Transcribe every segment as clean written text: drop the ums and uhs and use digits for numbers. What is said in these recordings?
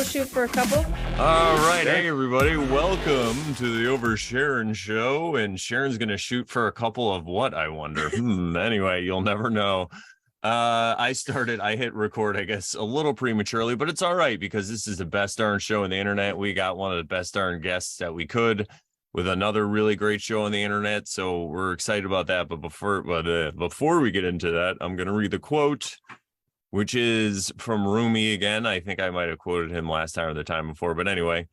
shoot for a couple? All right. Hey, everybody. Welcome to the Over Sharon show. And Sharon's going to shoot for a couple of what, I wonder? Anyway, you'll never know. I hit record, I guess, a little prematurely, but it's all right because this is the best darn show on the internet. We got one of the best darn guests that we could with another really great show on the internet. So we're excited about that. But before we get into that, I'm going to read the quote, which is from Rumi again. I think I might have quoted him last time or the time before. But anyway,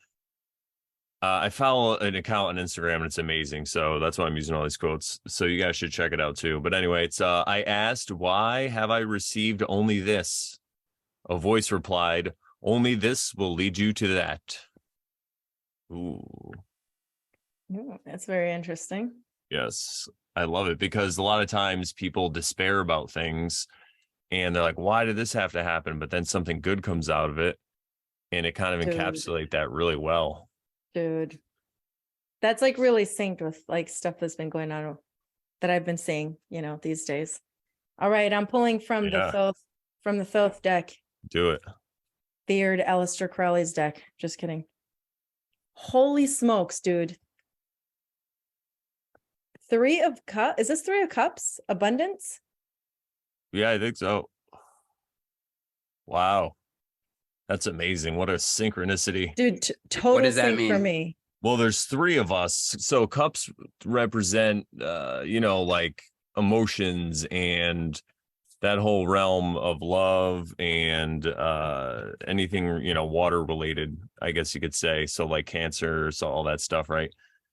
I follow an account on Instagram and it's amazing. So that's why I'm using all these quotes. So you guys should check it out too. But anyway, it's I asked, why have I received only this? A voice replied, only this will lead you to that. Ooh. That's very interesting. Yes, I love it because a lot of times people despair about things and they're like, why did this have to happen? But then something good comes out of it. And it kind of encapsulates that really well. Dude, that's like really synced with like stuff that's been going on that I've been seeing, these days. All right, I'm pulling from the Thoth deck. Do it. Feared Aleister Crowley's deck. Just kidding. Holy smokes, dude. Three of Cups. Is this Three of Cups? Abundance? Yeah, I think so. Wow. That's amazing. What a synchronicity. Dude, total sync for me. Well, there's three of us. So cups represent, like emotions and that whole realm of love and anything, water related, I guess you could say. So like Cancer, so all that stuff, right?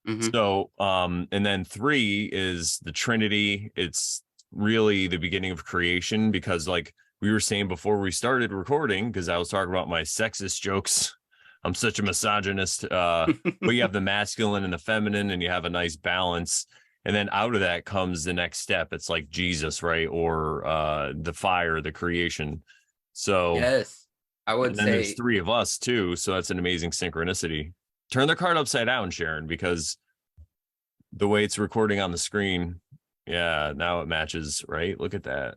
Mm-hmm. So, and then three is the Trinity. It's really the beginning of creation because like we were saying before we started recording, because I was talking about my sexist jokes. I'm such a misogynist, but you have the masculine and the feminine and you have a nice balance. And then out of that comes the next step. It's like Jesus, right? Or the fire, the creation. So yes, I would say there's three of us too. So that's an amazing synchronicity. Turn the card upside down, Sharon, because the way it's recording on the screen, yeah, now it matches, right? Look at that.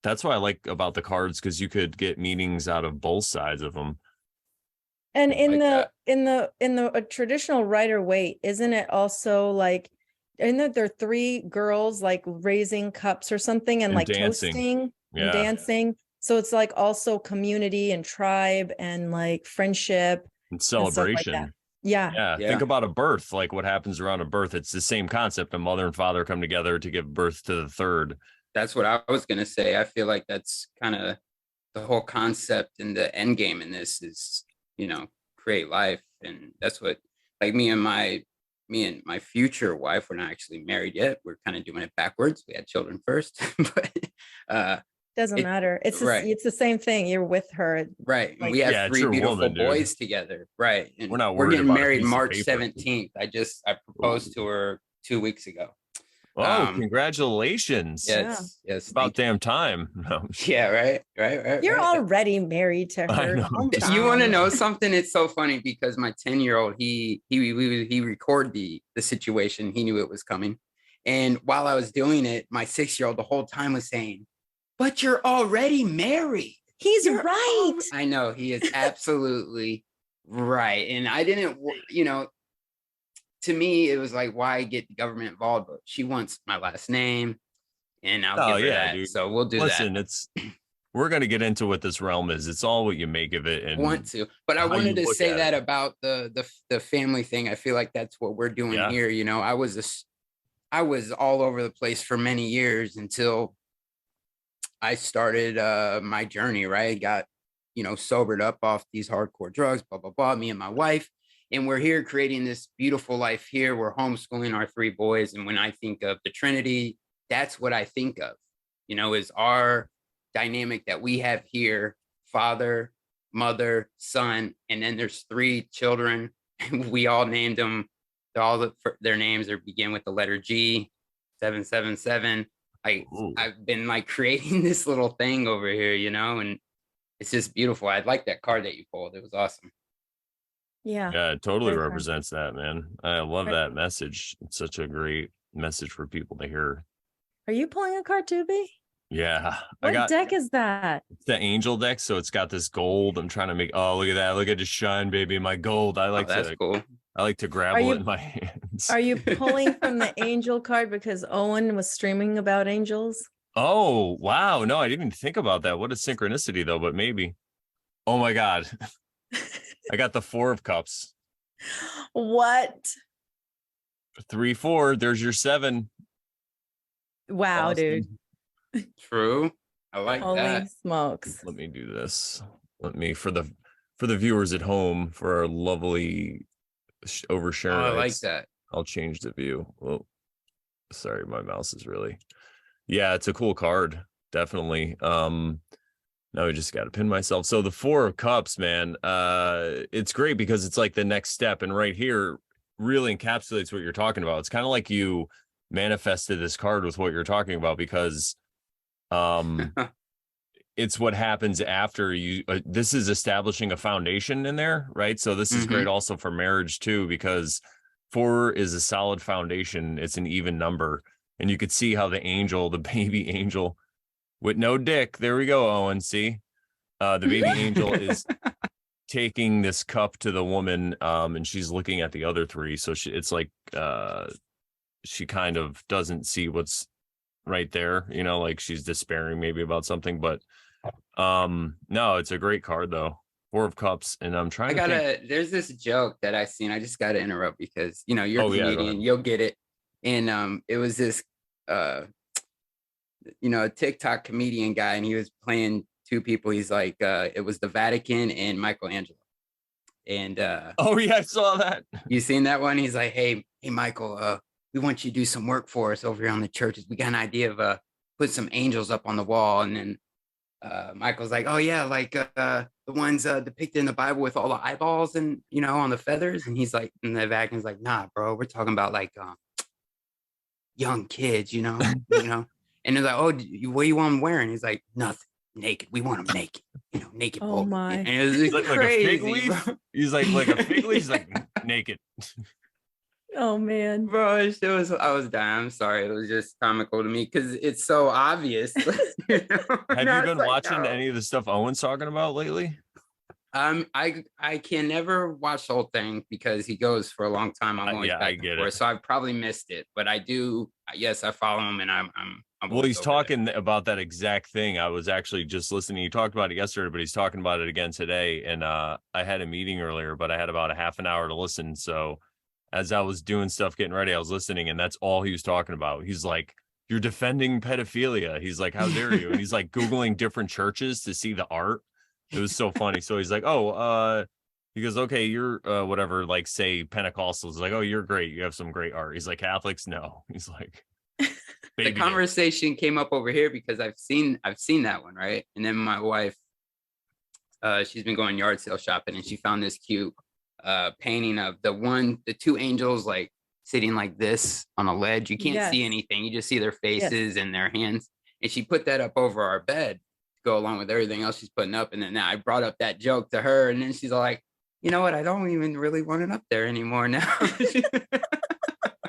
That's what I like about the cards, because you could get meanings out of both sides of them. And in the traditional Rider-Waite, isn't it also like, isn't there three girls like raising cups or something and like dancing. Toasting and dancing? So it's like also community and tribe and like friendship and celebration. And like yeah. Think about a birth, like what happens around a birth. It's the same concept. A mother and father come together to give birth to the third. That's what I was going to say. I feel like that's kind of the whole concept and the end game in this is, create life. And that's what, like me and my future wife, we're not actually married yet. We're kind of doing it backwards. We had children first, but doesn't matter. It's it's the same thing. You're with her. Right. Like, we have three beautiful boys together. Right. And we're getting married March 17th. I proposed to her 2 weeks ago. Oh, congratulations. Yes. It's about damn time. No. Yeah, right. You're already married to her. You want to know something? It's so funny because my 10-year-old, he recorded the situation. He knew it was coming. And while I was doing it, my 6-year-old the whole time was saying, but you're already married. You're right. I know, he is absolutely right. And I didn't, to me, it was like, why get the government involved? But she wants my last name, and I'll give her that. Dude. So we'll do that. Listen, we're going to get into what this realm is. It's all what you make of it. And but I wanted to say that about the family thing. I feel like that's what we're doing here. I was all over the place for many years until I started my journey. Right, got sobered up off these hardcore drugs. Blah blah blah. Me and my wife. And we're here creating this beautiful life here. We're homeschooling our three boys. And when I think of the Trinity, that's what I think of, is our dynamic that we have here, father, mother, son. And then there's three children. We all named them. Their names begin with the letter G, 777. I've been like creating this little thing over here, and it's just beautiful. I like that card that you pulled. It was awesome. Yeah, it totally represents that, man. I love that message. It's such a great message for people to hear. Are you pulling a card too, B? Yeah. What deck is that? It's the angel deck. So it's got this gold. I'm trying to make, oh, look at that. Look at it shine, baby. My gold. That's cool. I like to grabble it in my hands. Are you pulling from the angel card because Owen was streaming about angels? Oh, wow. No, I didn't even think about that. What a synchronicity, though, but maybe. Oh, my God. I got the 4 of cups. What? 3, 4. There's your 7. Wow, Austin. dude. True. I like Holy that. Smokes. Let me do this. Let me, for the viewers at home, for our lovely oversharing. I like that. I'll change the view. Oh, sorry, my mouse is really. Yeah, it's a cool card. Definitely. Now I just got to pin myself. So the 4 of cups, man, it's great because it's like the next step. And right here really encapsulates what you're talking about. It's kind of like you manifested this card with what you're talking about, because it's what happens after you, this is establishing a foundation in there, right? So this is great also for marriage too, because 4 is a solid foundation. It's an even number. And you could see how the angel, the baby angel with no dick, there we go, Owen, see? The baby angel is taking this cup to the woman, and she's looking at the other 3. So it's like she kind of doesn't see what's right there, you know, like she's despairing maybe about something. But no, it's a great card though. 4 of cups. And I'm trying there's this joke that I seen. I just gotta interrupt because you're a comedian, you'll get it. And it was this a TikTok comedian guy, and he was playing 2 people. He's like, it was the Vatican and Michelangelo. And oh yeah, I saw that. You seen that one? He's like, hey Michael, we want you to do some work for us over here on the churches. We got an idea of put some angels up on the wall. And then Michael's like, oh yeah, like the ones depicted in the Bible with all the eyeballs and on the feathers. And he's like, and the Vatican's like, nah, bro, we're talking about like young kids, you know. And they're like, oh, what do you want them wearing? He's like, nothing, naked. We want them naked, naked. Oh my! And it was like a fig leaf. Bro. He's like a fig leaf. He's like naked. Oh man, bro, I was dying. I'm sorry, it was just comical to me because it's so obvious. Have you been watching any of the stuff Owen's talking about lately? I can never watch the whole thing because he goes for a long time. I'm always back and forth, so I probably missed it. But I do. Yes, I follow him, and I'm well, he's talking about that exact thing. I was actually just listening. He talked about it yesterday, but he's talking about it again today. And I had a meeting earlier, but I had about a half an hour to listen. So as I was doing stuff, getting ready, I was listening, and that's all he was talking about. He's like, you're defending pedophilia. He's like, how dare you? And he's like Googling different churches to see the art. It was so funny. So he's like, he goes, okay, you're whatever, like say Pentecostals. Like, oh, you're great. You have some great art. He's like, Catholics, no. He's like, the conversation came up over here because I've seen that one, right? And then my wife, she's been going yard sale shopping, and she found this cute painting of the 2 angels like sitting like this on a ledge. You can't see anything. You just see their faces and their hands. And she put that up over our bed to go along with everything else she's putting up. And then I brought up that joke to her, and then she's like, you know what? I don't even really want it up there anymore now.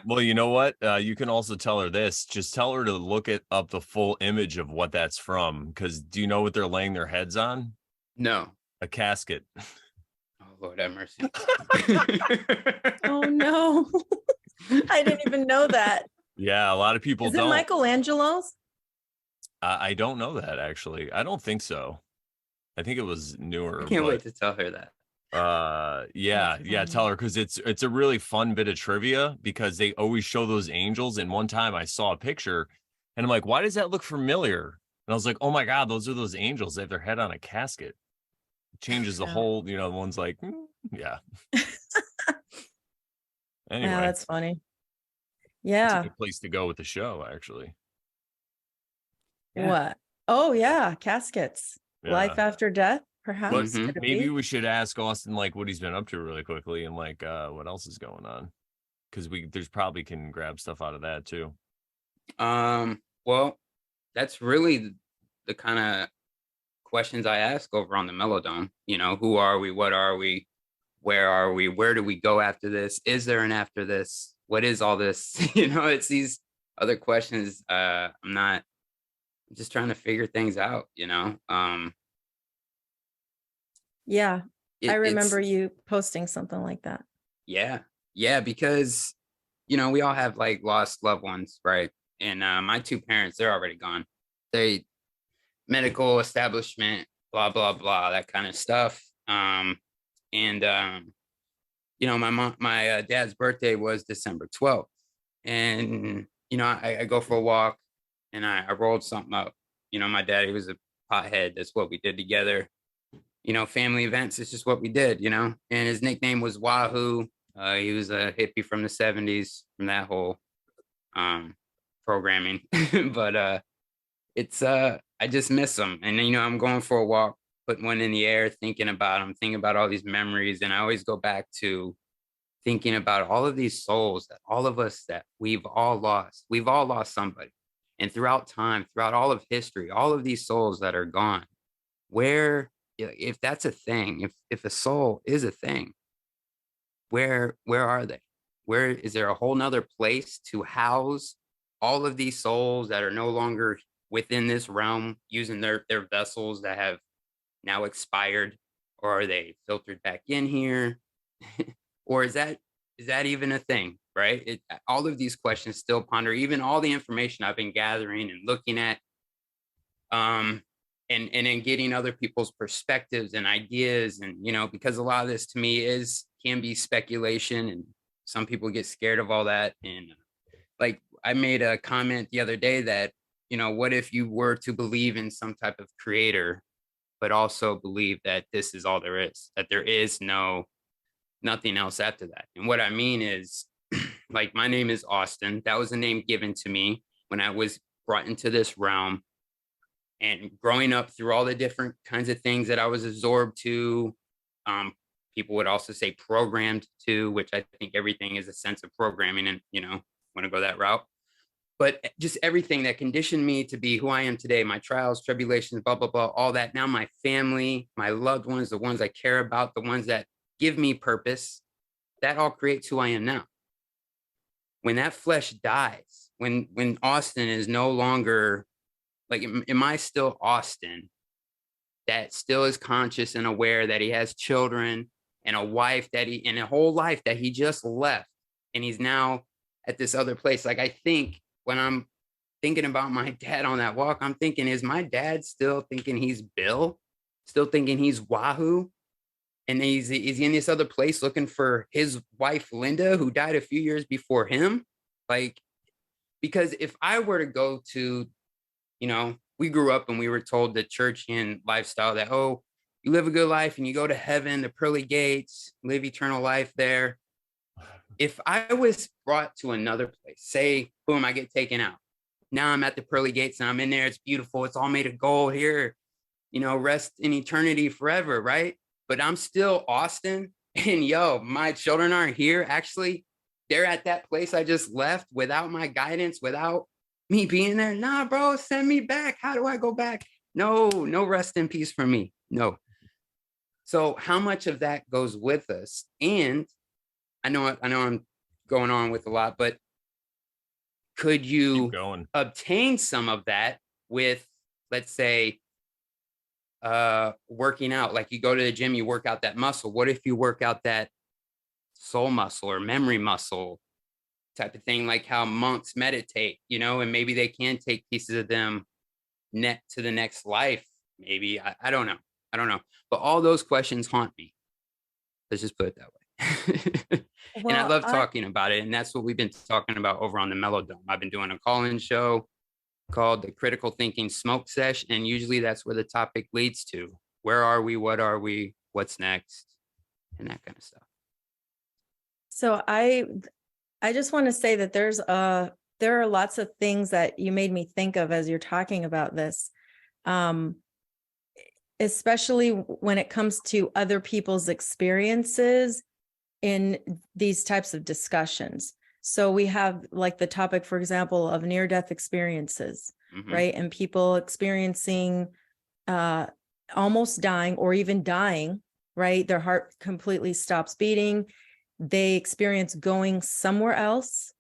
Well, you know what? You can also tell her this. Just tell her to look up the full image of what that's from. Because do you know what they're laying their heads on? No. A casket. Oh, Lord have mercy. Oh, no. I didn't even know that. Yeah, a lot of people don't. Is it Michelangelo's? I don't know that, actually. I don't think so. I think it was newer. I can't wait to tell her that. Tell her, because it's a really fun bit of trivia, because they always show those angels. And one time I saw a picture and I'm like, why does that look familiar? And I was like, oh my God, those are those angels. They have their head on a casket. It changes the whole, one's like, yeah. Anyway, yeah, that's funny. Yeah, it's a good place to go with the show, actually. Yeah. What? Oh yeah, caskets. Yeah. Life after death, perhaps. Maybe we should ask Austin like what he's been up to really quickly, and like what else is going on, because there's probably can grab stuff out of that too. Well, that's really the kind of questions I ask over on the Mellow Dome. Who are we? What are we? Where are we? Where do we go after this? Is there an after this? What is all this? It's these other questions. I'm not just trying to figure things out, Yeah. I it's remember you posting something like that. yeah, yeah, because we all have like lost loved ones, right? And my two parents, they're already gone. They medical establishment, blah blah blah, that kind of stuff. And my dad's birthday was December 12th, and I go for a walk, and I rolled something up. My dad, he was a pothead. That's what we did together. Family events, it's just what we did. And his nickname was Wahoo. He was a hippie from the 70s, from that whole um programming. But it's I just miss him. And I'm going for a walk, putting one in the air, thinking about him, thinking about all these memories. And I always go back to thinking about all of these souls, that all of us, that we've all lost somebody. And throughout time, throughout all of history, all of these souls that are gone, where, if that's a thing, if a soul is a thing, where are they? Where is there a whole nother place to house all of these souls that are no longer within this realm, using their vessels that have now expired? Or are they filtered back in here? Or is that even a thing, right? All of these questions still ponder, even all the information I've been gathering and looking at, and in getting other people's perspectives and ideas. And because a lot of this to me can be speculation, and some people get scared of all that. And like, I made a comment the other day that, what if you were to believe in some type of creator, but also believe that this is all there is, that there is nothing else after that? And what I mean is, like, my name is Austin. That was a name given to me when I was brought into this realm. And growing up through all the different kinds of things that I was absorbed to, people would also say programmed to, which I think everything is a sense of programming, and want to go that route. But just everything that conditioned me to be who I am today, my trials, tribulations, blah, blah, blah, all that. Now my family, my loved ones, the ones I care about, the ones that give me purpose, that all creates who I am now. When that flesh dies, when Austin is no longer, like, am I still Austin that still is conscious and aware that he has children and a wife and a whole life that he just left, and he's now at this other place? Like, I think when I'm thinking about my dad on that walk, I'm thinking, is my dad still thinking he's Bill, still thinking he's Wahoo? And is he in this other place looking for his wife, Linda, who died a few years before him? Like, because if I were to go to, we grew up and we were told the churchian lifestyle that, oh, you live a good life and you go to heaven, the pearly gates, live eternal life there. If I was brought to another place, say, boom, I get taken out. Now I'm at the pearly gates and I'm in there. It's beautiful. It's all made of gold here, rest in eternity forever, right? But I'm still Austin, and my children aren't here. Actually, they're at that place I just left without my guidance, without me being there. Nah, bro, send me back. How do I go back? No rest in peace for me. No. So how much of that goes with us? And I know I'm going on with a lot, but could you obtain some of that with, let's say, working out? Like, you go to the gym, you work out that muscle. What if you work out that soul muscle or memory muscle type of thing, like how monks meditate, and maybe they can take pieces of them net to the next life? Maybe. I don't know. But all those questions haunt me. Let's just put it that way. Well, and I love talking about it. And that's what we've been talking about over on the Mellow Dome. I've been doing a call-in show called the Critical Thinking Smoke Sesh. And usually that's where the topic leads to. Where are we? What are we? What's next? And that kind of stuff. So I just want to say that there are lots of things that you made me think of as you're talking about this, especially when it comes to other people's experiences in these types of discussions. So we have, like, the topic, for example, of near-death experiences, right? And people experiencing almost dying or even dying, right? Their heart completely stops beating. They experience going somewhere else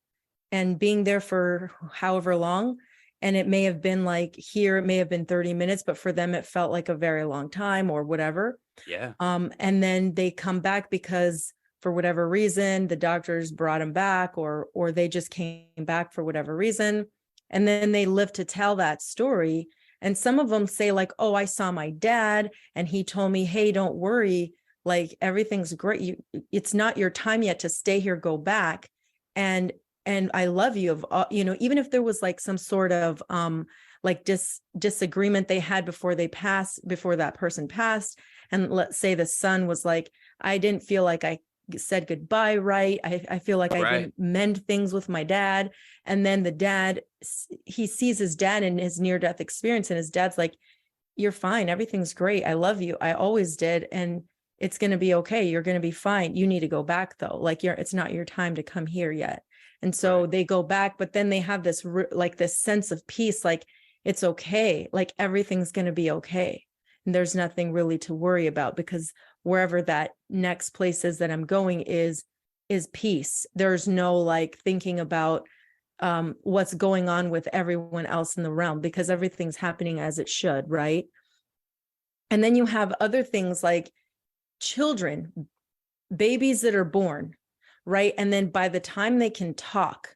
and being there for however long. And it may have been like here, it may have been 30 minutes, but for them, it felt like a very long time or whatever. Yeah. And then they come back because for whatever reason, the doctors brought them back, or they just came back for whatever reason. And then they live to tell that story. And some of them say like, oh, I saw my dad and he told me, hey, don't worry. Like everything's great. It's not your time yet to stay here, go back. And I love you, even if there was like some sort of like disagreement they had before that person passed. And let's say the son was like, I didn't feel like I said goodbye right. I feel like I didn't mend things with my dad. And then the dad, he sees his dad in his near-death experience, and his dad's like, you're fine. Everything's great. I love you. I always did. And it's going to be okay. You're going to be fine. You need to go back though. Like it's not your time to come here yet. And so they go back, but then they have this like this sense of peace, like it's okay. Like everything's going to be okay. And there's nothing really to worry about, because wherever that next place is that I'm going is peace. There's no like thinking about what's going on with everyone else in the realm, because everything's happening as it should. Right. And then you have other things like children, babies that are born. Right. And then by the time they can talk,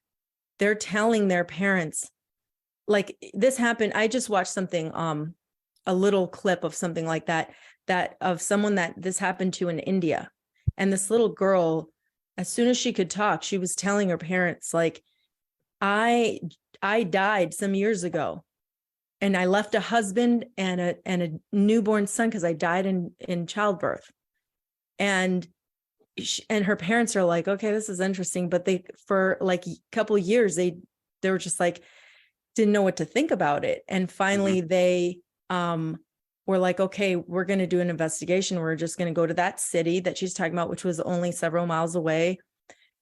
they're telling their parents, like this happened. I just watched something, a little clip of something like that of someone that this happened to in India. And this little girl, as soon as she could talk, she was telling her parents, like, I died some years ago, and I left a husband and a newborn son because I died in childbirth. And her parents are like, okay, this is interesting. But they, for like a couple of years, they were just like, didn't know what to think about it. And finally they were like, okay, we're going to do an investigation. We're just going to go to that city that she's talking about, which was only several miles away.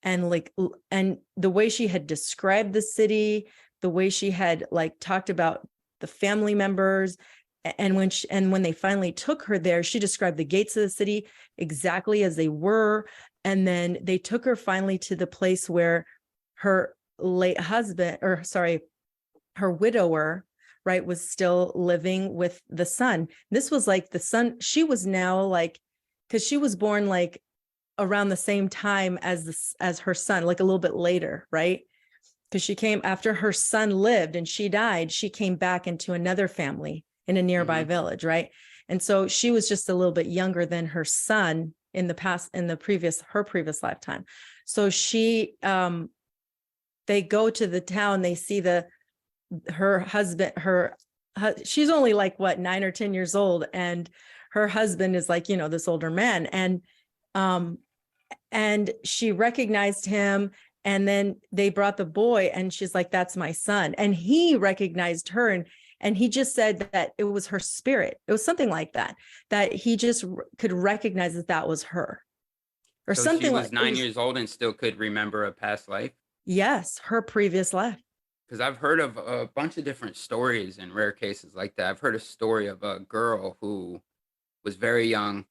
And the way she had described the city, the way she had like talked about the family members, and when they finally took her there, she described the gates of the city exactly as they were. And then they took her finally to the place where her late husband, or sorry, her widower, right, was still living with the son. This was like the son, she was now like, because she was born like around the same time as her son, like a little bit later, right? Because she came after her son lived and she died, she came back into another family in a nearby village, right? And so she was just a little bit younger than her son in her previous lifetime. So they go to the town, they see her husband, she's only like 9 or 10 years old, and her husband is like, this older man, and she recognized him. And then they brought the boy, and she's like, that's my son. And he recognized her, and he just said that it was her spirit. It was something like that he just could recognize that was her, or so something. She was like 9 years old and still could remember a past life. Yes, her previous life. Because I've heard of a bunch of different stories in rare cases like that. I've heard a story of a girl who was very young.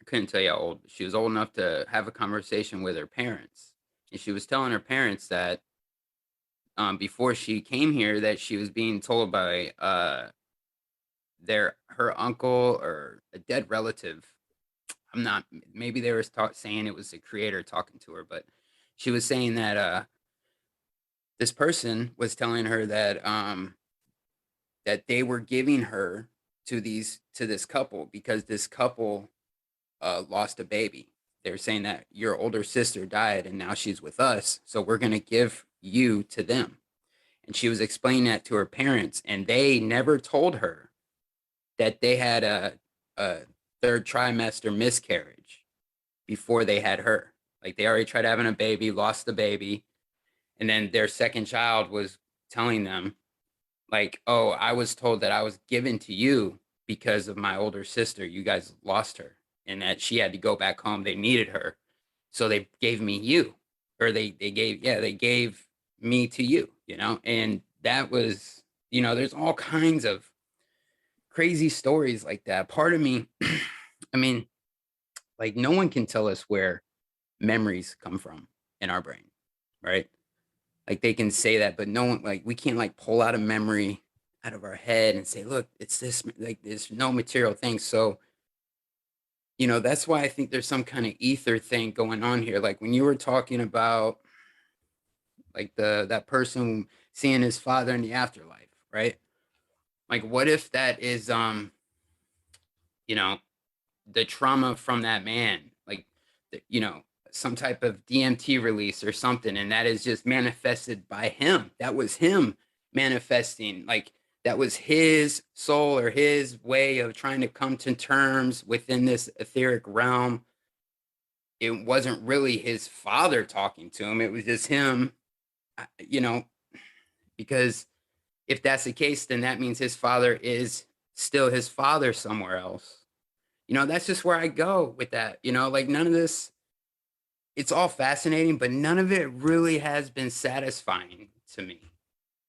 I couldn't tell you how old. She was old enough to have a conversation with her parents. And she was telling her parents that before she came here, that she was being told by her uncle or a dead relative. Maybe they were saying it was the creator talking to her, but she was saying that this person was telling her that that they were giving her to this couple because this couple lost a baby. They were saying that your older sister died and now she's with us, so we're going to give you to them. And she was explaining that to her parents, and they never told her that they had a third trimester miscarriage before they had her. Like, they already tried having a baby, lost the baby, and then their second child was telling them, like, oh, I was told that I was given to you because of my older sister. You guys lost her, and that she had to go back home. They needed her, so they gave me you, or they gave me to you, and that was, there's all kinds of crazy stories like that. Part of me, I mean, like, no one can tell us where memories come from in our brain, right? like they can say that, but no one, like we can't like pull out a memory out of our head and say, look, it's this, like there's no material thing. So, you know, that's why I think there's some kind of ether thing going on here. Like when you were talking about like that person seeing his father in the afterlife, right? Like what if that is you know, the trauma from that man, like you know, some type of DMT release or something, and that is just manifested by him. That was him manifesting, like that was his soul or his way of trying to come to terms within this etheric realm. It wasn't really his father talking to him, it was just him, you know, because if that's the case, then that means his father is still his father somewhere else. You know, that's just where I go with that. You know, like none of this, it's all fascinating, but none of it really has been satisfying to me,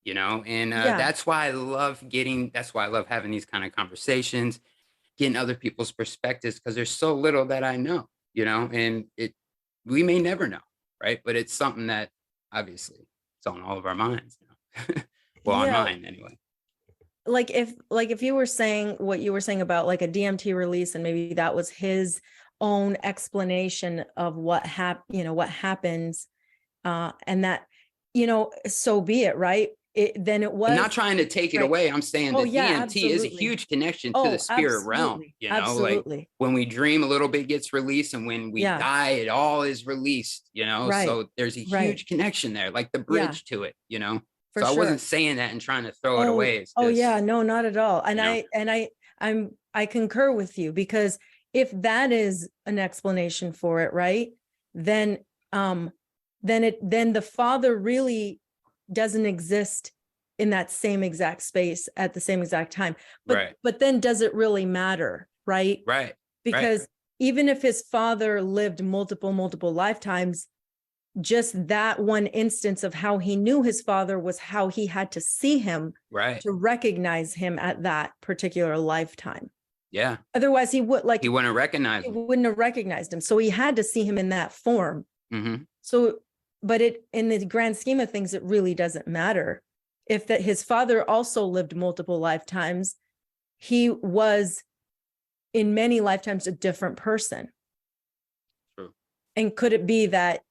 you know, and Yeah. that's why that's why I love having these kind of conversations, getting other people's perspectives, because there's so little that I know, you know, and we may never know, right? But it's something that obviously it's on all of our minds, you know? Well, on Yeah. mine anyway. Like if you were saying what you were saying about like a DMT release, and maybe that was his own explanation of what happens, and that, you know, so be it, right? Then it was. I'm not trying to take it right. away. I'm saying Oh that yeah, DMT is a absolutely. huge connection to the spirit realm. You know, Absolutely. like when we dream, a little bit gets released, and when we Yeah. die, it all is released. You know, Right. so there's a Right. huge connection there, like the Yeah. bridge to it. You know, For so I sure. wasn't saying that and trying to throw it away. It's Oh just, yeah, no, not at all. And you know? I concur with you, because if that is an explanation for it, right? Then then the father really doesn't exist in that same exact space at the same exact time. But Right. but then does it really matter, right? Right. Because right. even if his father lived multiple lifetimes, just that one instance of how he knew his father was how he had to see him, Right. to recognize him at that particular lifetime. Yeah. Otherwise he wouldn't have recognized him. So he had to see him in that form. Mm-hmm. So, but in the grand scheme of things, it really doesn't matter. If that his father also lived multiple lifetimes, he was in many lifetimes a different person. True. And could it be that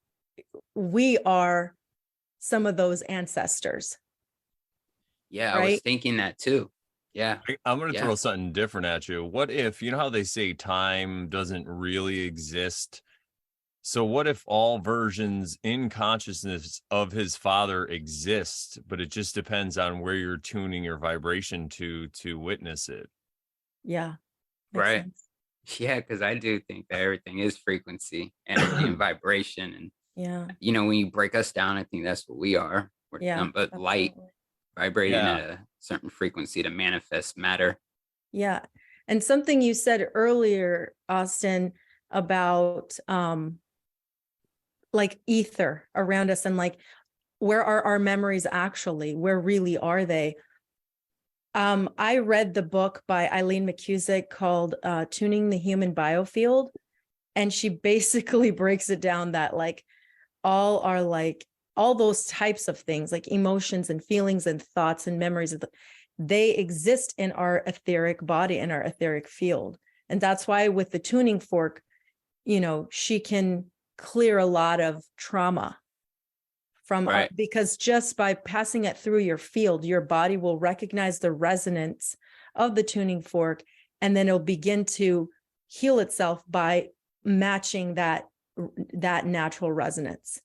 we are some of those ancestors? Yeah, right? I was thinking that too. Yeah. I'm going to throw something different at you. What if, you know how they say time doesn't really exist? So what if all versions in consciousness of his father exist, but it just depends on where you're tuning your vibration to witness it? Yeah. Right. Sense. Yeah, because I do think that everything is frequency, energy, and vibration. And yeah, you know, when you break us down, I think that's what we are. We're nothing but light vibrating at a certain frequency to manifest matter. Yeah. And something you said earlier, Austin, about like ether around us, and like, where are our memories actually? Where really are they? I read the book by Eileen McCusick called Tuning the Human Biofield. And she basically breaks it down that like all those types of things, like emotions and feelings and thoughts and memories, they exist in our etheric body and our etheric field. And that's why with the tuning fork, you know, she can clear a lot of trauma from because just by passing it through your field, your body will recognize the resonance of the tuning fork, and then it'll begin to heal itself by matching that natural resonance,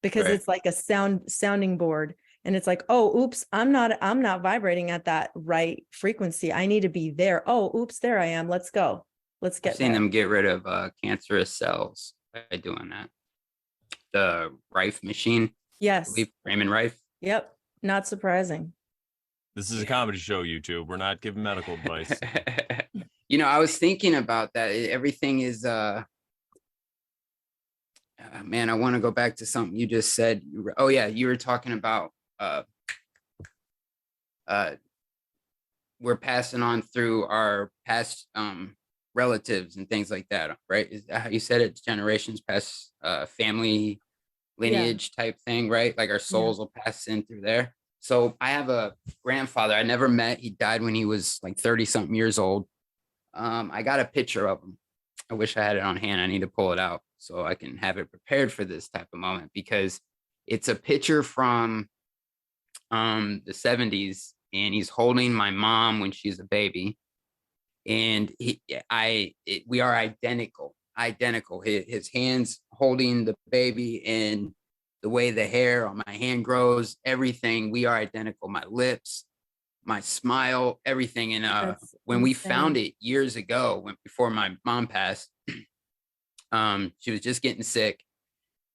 because it's like a sounding board. And it's like, oh, oops, I'm not vibrating at that right frequency. I need to be there. Oh, oops, there I am. Let's go. Let's get I've seen them get rid of cancerous cells by doing that. The Rife machine. Yes. I believe Raymond Rife. Yep. Not surprising. This is a comedy show, YouTube. We're not giving medical advice. You know, I was thinking about that. Everything is man, I want to go back to something you just said. Oh yeah, you were talking about we're passing on through our past relatives and things like that, right? Is that how you said it? Generations past, family lineage type thing, right? Like our souls will pass in through there. So I have a grandfather I never met. He died when he was like 30 something years old. I got a picture of him. I wish I had it on hand. I need to pull it out so I can have it prepared for this type of moment, because it's a picture from the 70s, and he's holding my mom when she's a baby. And we are identical. His hands holding the baby, and the way the hair on my hand grows, everything, we are identical. My lips, my smile, everything. And when we found it years ago, before my mom passed, she was just getting sick.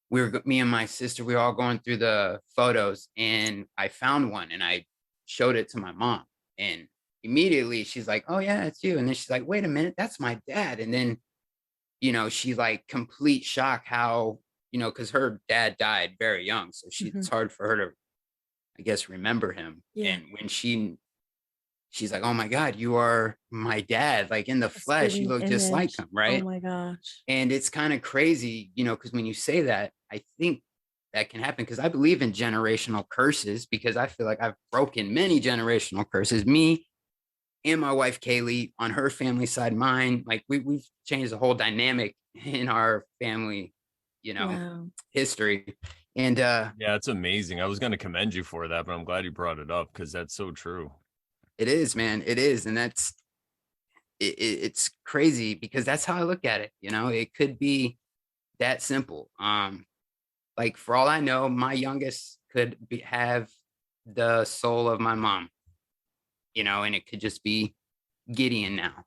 Me and my sister, we were all going through the photos, and I found one and I showed it to my mom, and immediately she's like, "Oh yeah, it's you." And then she's like, "Wait a minute, that's my dad." And then, she like complete shock how, because her dad died very young. So it's hard for her to, I guess, remember him. Yeah. And when she's like, "Oh my God, you are my dad, like in the flesh, you look just like him." Right. Oh my gosh. And it's kind of crazy, because when you say that, I think that can happen, because I believe in generational curses, because I feel like I've broken many generational curses. Me and my wife Kaylee, on her family side, mine, like we've changed the whole dynamic in our family, Wow. history. And yeah, it's amazing. I was going to commend you for that, but I'm glad you brought it up, because that's so true. It is, man. It is. And it's crazy, because that's how I look at it. It could be that simple. Like for all I know, my youngest could have the soul of my mom, and it could just be Gideon now,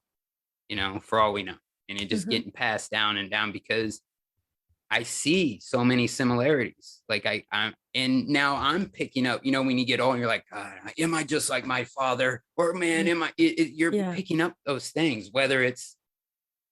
for all we know. And it just getting passed down and down, because I see so many similarities. Like and now I'm picking up, when you get old and you're like, God, am I just like my father? Or man, you're picking up those things, whether it's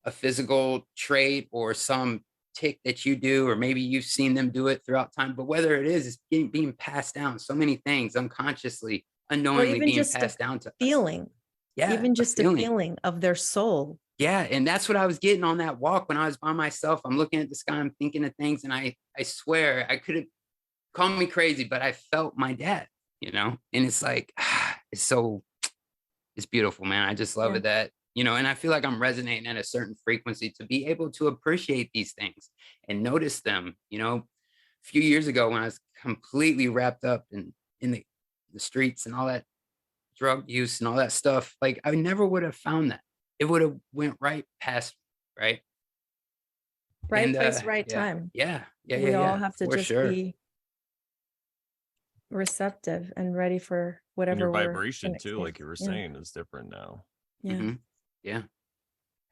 a physical trait or some tick that you do, or maybe you've seen them do it throughout time. But whether it is, it's being passed down. So many things unconsciously, unknowingly being passed down to feeling. Us. Yeah. Even just a feeling of their soul. Yeah. And that's what I was getting on that walk when I was by myself. I'm looking at the sky, I'm thinking of things. And I swear, I could have called me crazy, but I felt my dad, and it's like, it's beautiful, man. I just love it that, and I feel like I'm resonating at a certain frequency to be able to appreciate these things and notice them. A few years ago, when I was completely wrapped up in the streets and all that drug use and all that stuff, like I never would have found that. It would have went right past, right? Right place, right time. Yeah. We all have to just be receptive and ready for whatever. And your vibration too, like you were saying, is different now. Yeah. Yeah.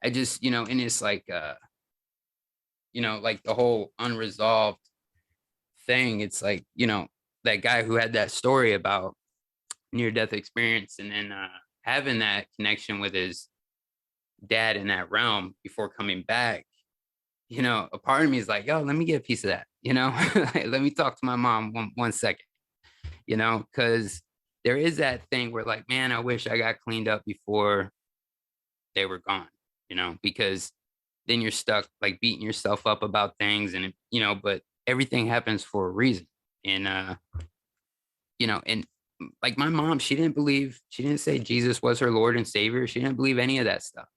I just, and it's like, like the whole unresolved thing. It's like, that guy who had that story about near-death experience, and then having that connection with his dad in that realm before coming back, a part of me is like, yo, let me get a piece of that, like, let me talk to my mom one second, because there is that thing where like, man, I wish I got cleaned up before they were gone, because then you're stuck like beating yourself up about things, and but everything happens for a reason. And and like my mom, she didn't say Jesus was her Lord and Savior. She didn't believe any of that stuff,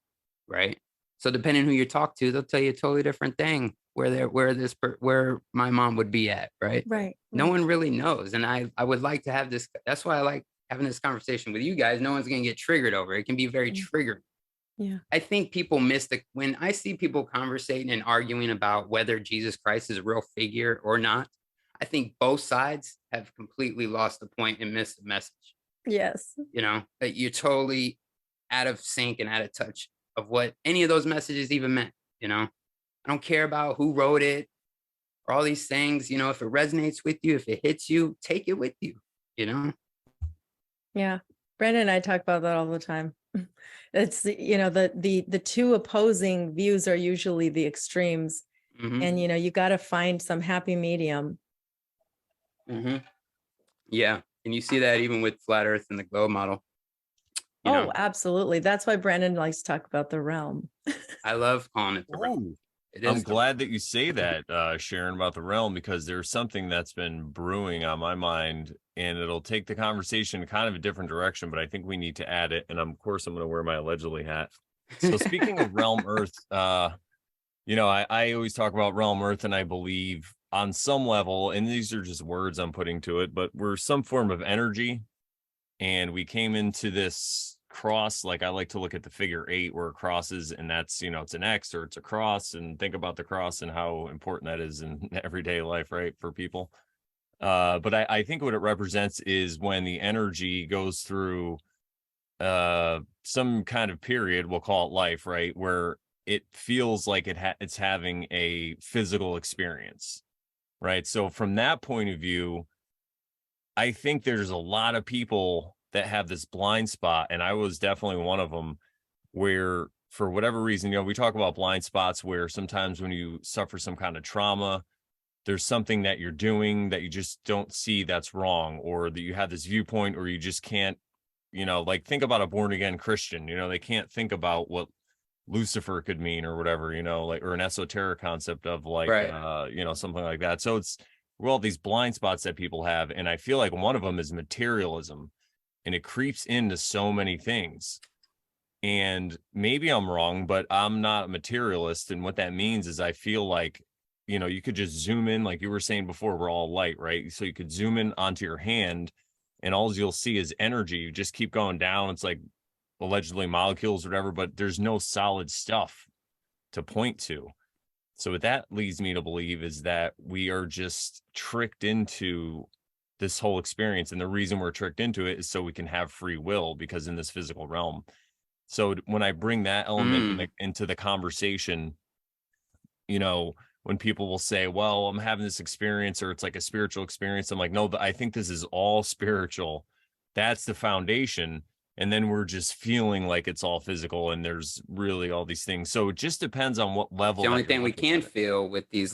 right? So depending who you talk to, they'll tell you a totally different thing where my mom would be at, right? Right. No one really knows. And I would like to have this. That's why I like having this conversation with you guys. No one's going to get triggered over it. It can be very triggering. Yeah. I think people when I see people conversating and arguing about whether Jesus Christ is a real figure or not, I think both sides have completely lost the point and missed the message. Yes. That you're totally out of sync and out of touch of what any of those messages even meant. I don't care about who wrote it or all these things. If it resonates with you, if it hits you, take it with you. Yeah. Brandon and I talk about that all the time. It's the two opposing views are usually the extremes, and you got to find some happy medium. Yeah, and you see that even with flat Earth and the globe model. Absolutely. That's why Brandon likes to talk about the realm. I love calling it the realm. It I'm is the glad that you say that, Sharon, about the realm, because there's something that's been brewing on my mind, and it'll take the conversation kind of a different direction, but I think we need to add it. And of course, I'm going to wear my allegedly hat. So speaking of realm earth, I always talk about realm earth, and I believe on some level, and these are just words I'm putting to it, but we're some form of energy. And we came into this cross, like I like to look at the figure 8 where it crosses, and that's, it's an X or it's a cross, and think about the cross and how important that is in everyday life, right, for people. But I think what it represents is when the energy goes through some kind of period, we'll call it life, right, where it feels like it's having a physical experience, right? So from that point of view, I think there's a lot of people that have this blind spot, and I was definitely one of them, where for whatever reason, we talk about blind spots where sometimes when you suffer some kind of trauma, there's something that you're doing that you just don't see that's wrong, or that you have this viewpoint, or you just can't, like think about a born again Christian, they can't think about what Lucifer could mean or whatever, like, or an esoteric concept of like, right. Something like that. So it's, well, these blind spots that people have. And I feel like one of them is materialism, and it creeps into so many things. And maybe I'm wrong, but I'm not a materialist. And what that means is I feel like, you could just zoom in, like you were saying before, we're all light, right? So you could zoom in onto your hand, and all you'll see is energy. You just keep going down. It's like allegedly molecules or whatever, but there's no solid stuff to point to. So what that leads me to believe is that we are just tricked into this whole experience. And the reason we're tricked into it is so we can have free will, because in this physical realm. So when I bring that element into the conversation, when people will say, well, I'm having this experience, or it's like a spiritual experience, I'm like, no, I think this is all spiritual. That's the foundation. And then we're just feeling like it's all physical, and there's really all these things. So it just depends on what level. The only thing we can feel with these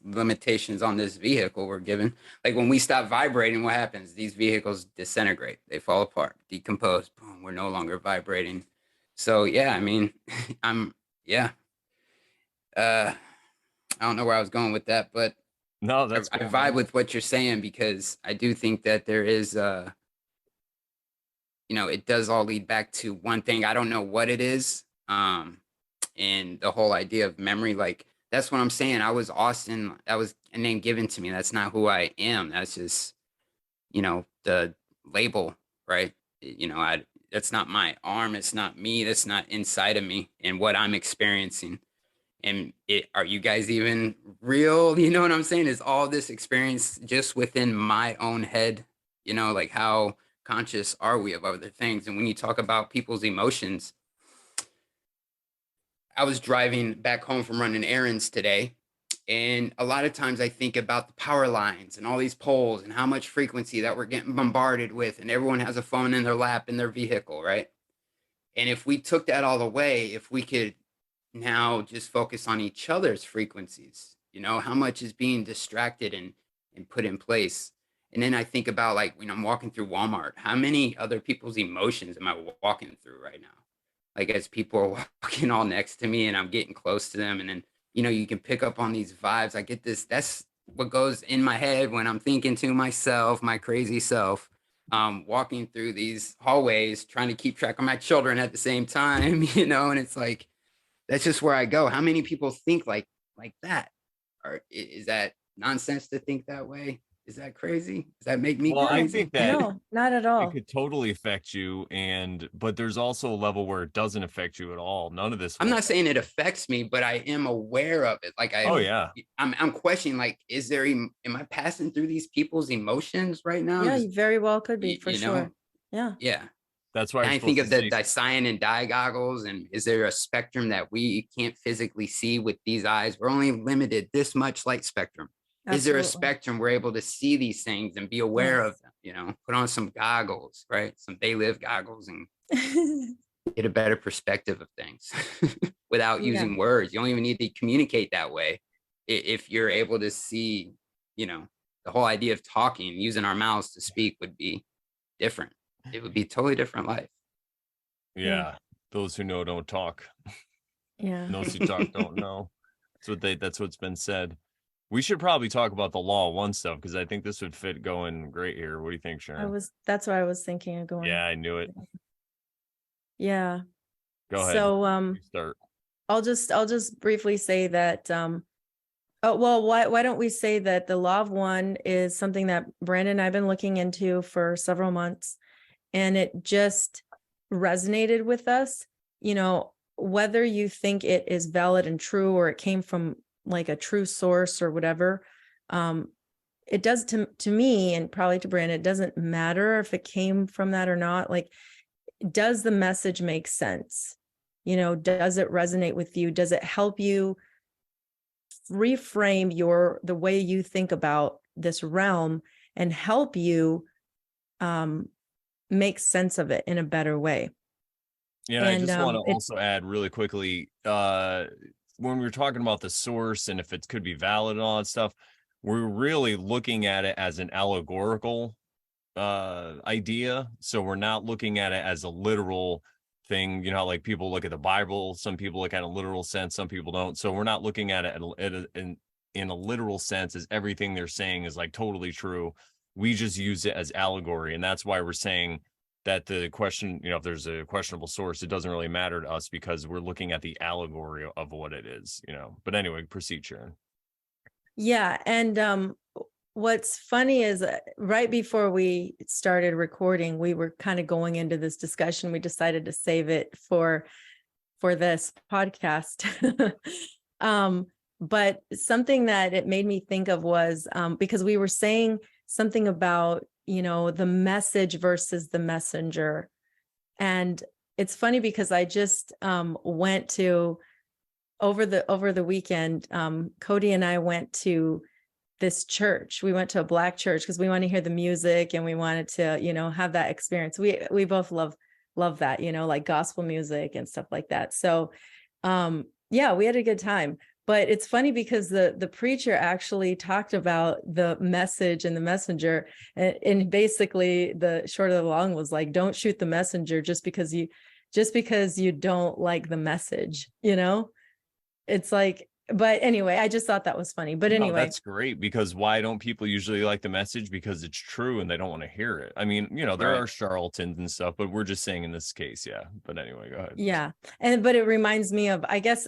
limitations on this vehicle we're given, like when we stop vibrating, what happens? These vehicles disintegrate, they fall apart, decompose, boom, we're no longer vibrating. So yeah, I mean, I don't know where I was going with that, but no, that's I vibe with what you're saying, because I do think that there is it does all lead back to one thing. I don't know what it is. And the whole idea of memory, like that's what I'm saying. I was Austin. That was a name given to me. That's not who I am. That's just, the label, right? That's not my arm. It's not me. That's not inside of me and what I'm experiencing. And are you guys even real? You know what I'm saying? Is all this experience just within my own head? Like how conscious are we of other things? And when you talk about people's emotions, I was driving back home from running errands today, and a lot of times I think about the power lines and all these poles and how much frequency that we're getting bombarded with, and everyone has a phone in their lap in their vehicle, right? And if we took that all away, if we could now just focus on each other's frequencies, how much is being distracted and put in place. And then I think about, like, when I'm walking through Walmart, how many other people's emotions am I walking through right now? Like, as people are walking all next to me and I'm getting close to them, and then, you can pick up on these vibes. I get this, that's what goes in my head when I'm thinking to myself, my crazy self, walking through these hallways, trying to keep track of my children at the same time, and it's like, that's just where I go. How many people think like that? Or is that nonsense to think that way? Is that crazy? Does that make me crazy? I think that no, not at all. it could totally affect you, but there's also a level where it doesn't affect you at all. None of this. I'm not saying it affects me, but I am aware of it. Like I'm questioning, like, am I passing through these people's emotions right now? Yeah, you very well could be, for sure. Yeah. Yeah. That's why I think of the cyan and dye goggles, and is there a spectrum that we can't physically see with these eyes? We're only limited this much light spectrum. Absolutely. Is there a spectrum we're able to see these things and be aware of them? Put on some goggles, right? Some they live goggles, and get a better perspective of things without using words. You don't even need to communicate that way. If you're able to see, the whole idea of talking, using our mouths to speak would be different. It would be a totally different life. Yeah. Those who know don't talk. Yeah. Those who talk don't know. That's what's been said. We should probably talk about the law of one stuff, because I think this would fit going great here. What do you think, Sharon? That's what I was thinking of going. Yeah, I knew it. Yeah. Go ahead. So You start. I'll just briefly say that oh, well, why don't we say that the law of one is something that Brandon and I've been looking into for several months, and it just resonated with us. You know, whether you think it is valid and true, or it came from like a true source or whatever, it does to me, and probably to Brandon, it doesn't matter if it came from that or not. Like, does the message make sense? You know, does it resonate with you? Does it help you reframe the way you think about this realm, and help you make sense of it in a better way? Yeah, and I just want to also add really quickly, when we were talking about the source and if it could be valid and all that stuff, we're really looking at it as an allegorical idea. So we're not looking at it as a literal thing. You know, like people look at the Bible, some people look at a literal sense, some people don't. So we're not looking at it in a literal sense as everything they're saying is like totally true. We just use it as allegory, and that's why we're saying that the question, you know, if there's a questionable source, it doesn't really matter to us, because we're looking at the allegory of what it is, you know. But anyway, proceed, Sharon. Yeah, and what's funny is right before we started recording, we were kind of going into this discussion. We decided to save it for this podcast. But something that it made me think of was because we were saying something about, you know, the message versus the messenger. And it's funny because I just went to over the weekend, Cody and I went to this church. We went to a Black church because we want to hear the music, and we wanted to, you know, have that experience. We both love that, you know, like gospel music and stuff like that. So yeah, we had a good time. But it's funny because the preacher actually talked about the message and the messenger, and basically the short of the long was like, don't shoot the messenger just because you don't like the message, you know. It's like, but anyway, I just thought that was funny. But anyway, that's great, because why don't people usually like the message? Because it's true and they don't want to hear it. I mean, you know, there are charlatans and stuff, but we're just saying in this case, yeah. But anyway, go ahead. Yeah. But it reminds me of, I guess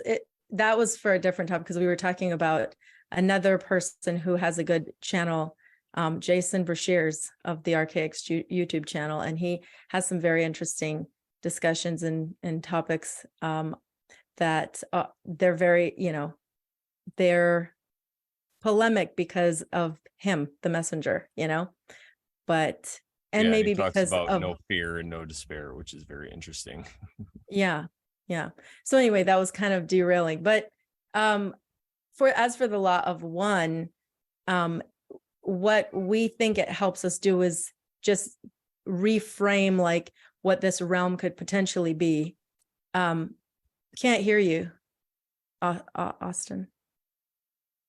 that was for a different topic, because we were talking about another person who has a good channel, Jason Brashears of the RKX YouTube channel. And he has some very interesting discussions and topics that they're very, you know, they're polemic because of him, the messenger, you know, but, and maybe he talks because about of no fear and no despair, which is very interesting. Yeah. So anyway, that was kind of derailing, but as for the law of one, what we think it helps us do is just reframe like what this realm could potentially be. Can't hear you, Austin.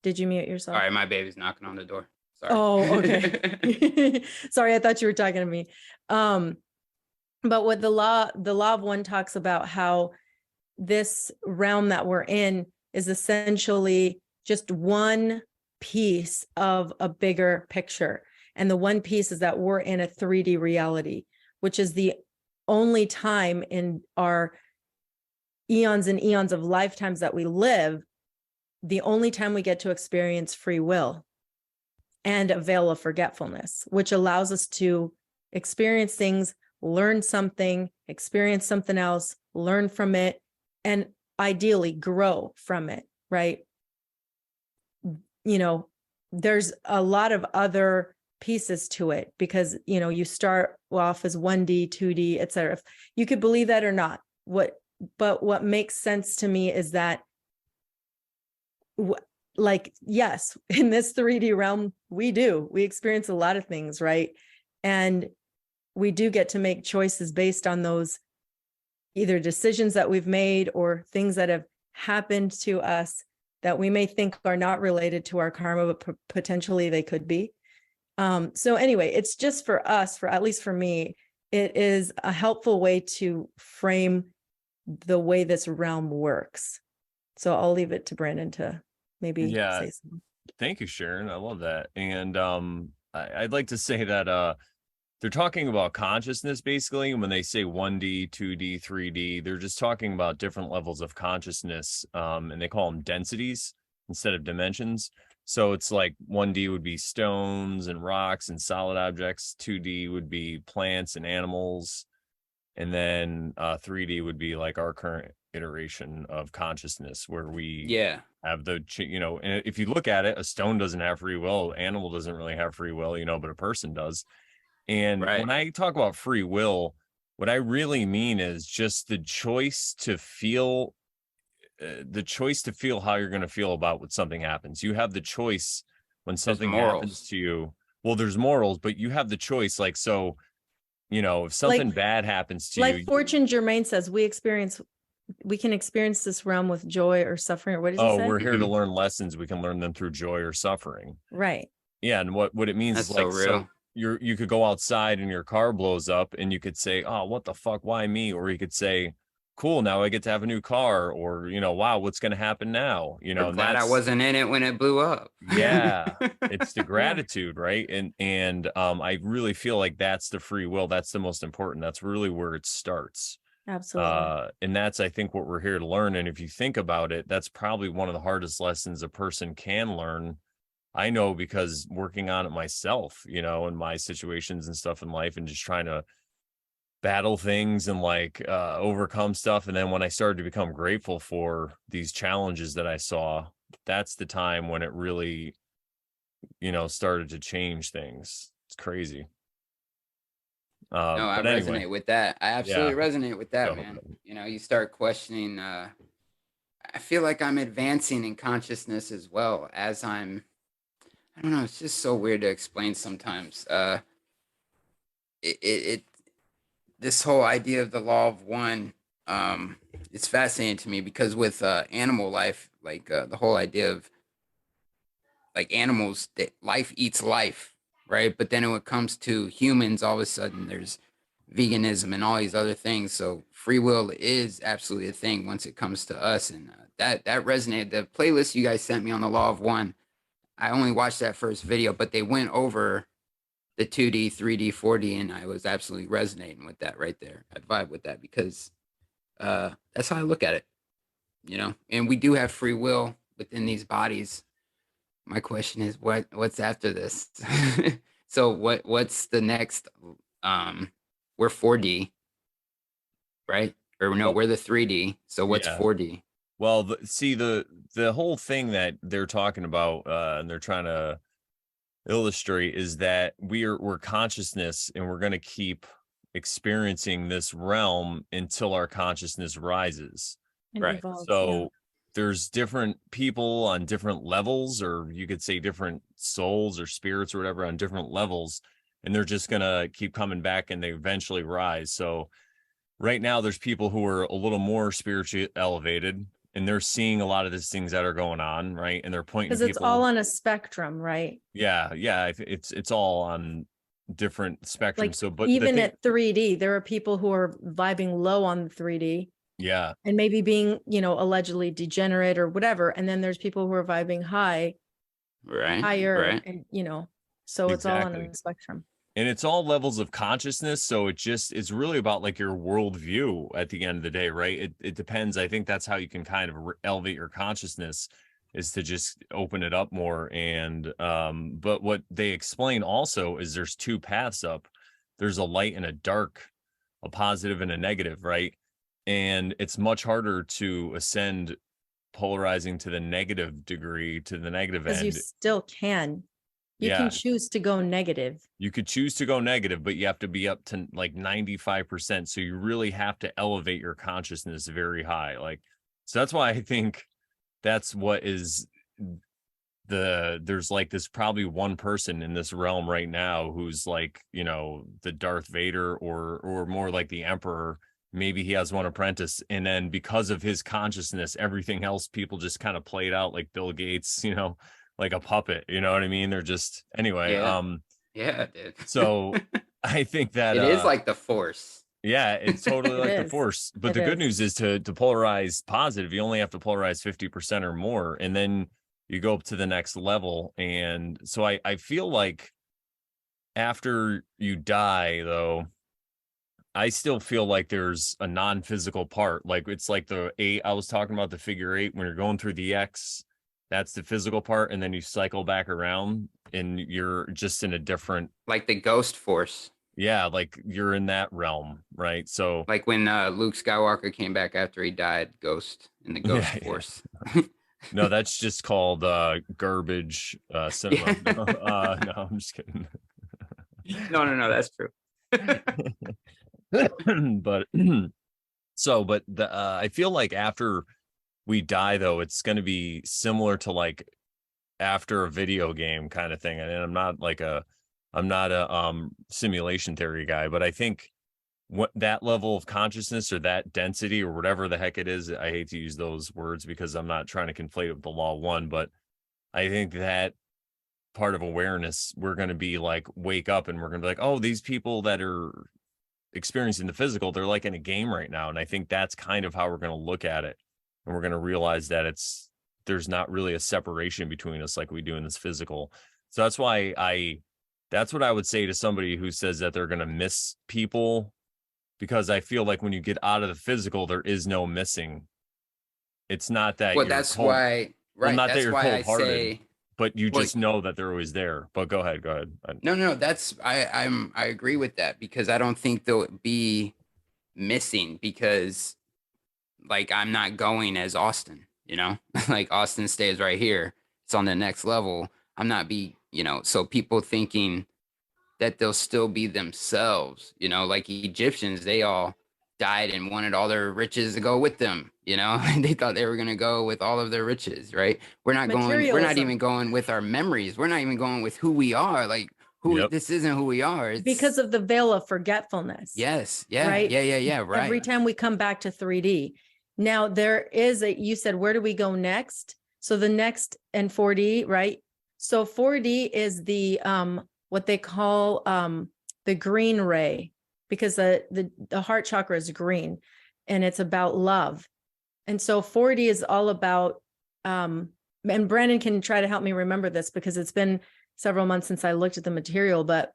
Did you mute yourself? All right, my baby's knocking on the door. Sorry. Oh, okay. Sorry, I thought you were talking to me. But what the law of one talks about, how this realm that we're in is essentially just one piece of a bigger picture. And the one piece is that we're in a 3D reality, which is the only time in our eons and eons of lifetimes that we live, the only time we get to experience free will and a veil of forgetfulness, which allows us to experience things, learn something, experience something else, learn from it, and ideally grow from it, right? You know, there's a lot of other pieces to it, because, you know, you start off as 1D, 2D, etc. You could believe that or not. But what makes sense to me is that, like, yes, in this 3D realm, we experience a lot of things, right? And we do get to make choices based on those either decisions that we've made or things that have happened to us that we may think are not related to our karma, but potentially they could be. So anyway, it's just for us, at least for me, it is a helpful way to frame the way this realm works. So I'll leave it to Brandon to maybe say something. Thank you, Sharon. I love that. And I'd like to say that they're talking about consciousness basically when they say 1D, 2D, 3D. They're just talking about different levels of consciousness, and they call them densities instead of dimensions. So it's like 1D would be stones and rocks and solid objects. 2D would be plants and animals. And then 3D would be like our current iteration of consciousness where we have the, and if you look at it, a stone doesn't have free will, animal doesn't really have free will, but a person does. And when I talk about free will, what I really mean is just the choice to feel how you're going to feel about when something happens. You have the choice when something happens to you. Well, there's morals, but you have the choice. Like, so, if something bad happens to you. Like Fortune Germain says, we can experience this realm with joy or suffering, or what does he say? We're here to learn lessons. We can learn them through joy or suffering. Right. Yeah. And what it means is like, so you could go outside and your car blows up and you could say, oh, what the fuck? Why me? Or you could say, cool, now I get to have a new car, or, wow, what's going to happen now? I'm glad I wasn't in it when it blew up. Yeah. It's the gratitude. Right. And I really feel like that's the free will. That's the most important. That's really where it starts. Absolutely. And that's, I think, what we're here to learn. And if you think about it, that's probably one of the hardest lessons a person can learn. I know, because working on it myself, in my situations and stuff in life, and just trying to battle things and overcome stuff. And then when I started to become grateful for these challenges that I saw, that's the time when it really, started to change things. It's crazy. No, I resonate with that. I absolutely resonate with that, man. You start questioning, I feel like I'm advancing in consciousness as well as I don't know, it's just so weird to explain sometimes. This whole idea of the law of one, it's fascinating to me, because with animal life, the whole idea of animals, that life eats life, right? But then when it comes to humans, all of a sudden there's veganism and all these other things. So free will is absolutely a thing once it comes to us, and that resonated. The playlist you guys sent me on the law of one, I only watched that first video, but they went over the 2D, 3D, 4D, and I was absolutely resonating with that right there. I vibe with that because that's how I look at it, and we do have free will within these bodies. My question is, what's after this? So what's the next? We're 4D, right? Or no, we're the 3D. So what's 4D? Well, the whole thing that they're talking about, and they're trying to illustrate, is that we're consciousness, and we're going to keep experiencing this realm until our consciousness rises. Right. Evolves, so there's different people on different levels, or you could say different souls or spirits or whatever on different levels, and they're just going to keep coming back, and they eventually rise. So right now there's people who are a little more spiritually elevated, and they're seeing a lot of these things that are going on, right? And they're pointing, because it's all on a spectrum, right? Yeah. It's all on different spectrums. So, but even at 3D, there are people who are vibing low on the 3D. Yeah. And maybe being, allegedly degenerate or whatever. And then there's people who are vibing higher, and so it's all on a spectrum. And it's all levels of consciousness. So it's really about like your worldview at the end of the day, right? It depends. I think that's how you can kind of elevate your consciousness, is to just open it up more. And, but what they explain also is there's two paths up. There's a light and a dark, a positive and a negative, right? And it's much harder to ascend polarizing to the negative degree, to the negative end. Because you still can. You can choose to go negative. You could choose to go negative, but you have to be up to like 95%. So you really have to elevate your consciousness very high. So that's why I think that's what is there's like this probably one person in this realm right now who's like, the Darth Vader or more like the Emperor. Maybe he has one apprentice, and then because of his consciousness, everything else people just kind of played out, like Bill Gates, like a puppet, you know what I mean? They're just, anyway. Yeah, dude. So I think that it is like the Force. Yeah, it's totally like the is. force. But It the good is. news is to polarize positive, you only have to polarize 50% or more, and then you go up to the next level. And so I feel like after you die, though, I still feel like there's a non-physical part. Like it's like the 8 I was talking about, the figure 8, when you're going through the X, that's the physical part, and then you cycle back around and you're just in a different, Like the ghost force. yeah, like you're in that realm, right? So Like when Luke Skywalker came back after he died, Ghost in the Ghost yeah, yeah. Force. No, that's just called garbage cinema. Yeah. No, no, I'm just kidding. No, that's true. But but the I feel like after we die, though, it's going to be similar to like after a video game kind of thing. And I'm not a simulation theory guy, but I think what that level of consciousness or that density or whatever the heck it is, I hate to use those words because I'm not trying to conflate it with the law of one, but I think that part of awareness, we're going to be like, wake up and we're going to be like, oh, these people that are experiencing the physical, they're like in a game right now. And I think that's kind of how we're going to look at it. And we're going to realize that there's not really a separation between us like we do in this physical. So that's what I would say to somebody who says that they're going to miss people, because I feel like when you get out of the physical, there is no missing. It's not that Well, you're that's cold. why, Well, right? not that That's you're why I cold-hearted, say, but you well, just know that they're always there. But go ahead. no, that's I agree with that because I don't think they'll be missing because like I'm not going as Austin, you know, like Austin stays right here. It's on the next level. I'm not so people thinking that they'll still be themselves, like Egyptians, they all died and wanted all their riches to go with them, and they thought they were going to go with all of their riches, right? We're not Materialism. even going with our memories. We're not even going with who we are. Like Yep. this isn't who we are. It's Because of the veil of forgetfulness. yes. Yeah. Right? Yeah. Right. Every time we come back to 3D. Now there is you said, where do we go next? So the next and 4D, right? So 4D is the what they call the green ray, because the heart chakra is green and it's about love. And so 4D is all about and Brandon can try to help me remember this because it's been several months since I looked at the material, but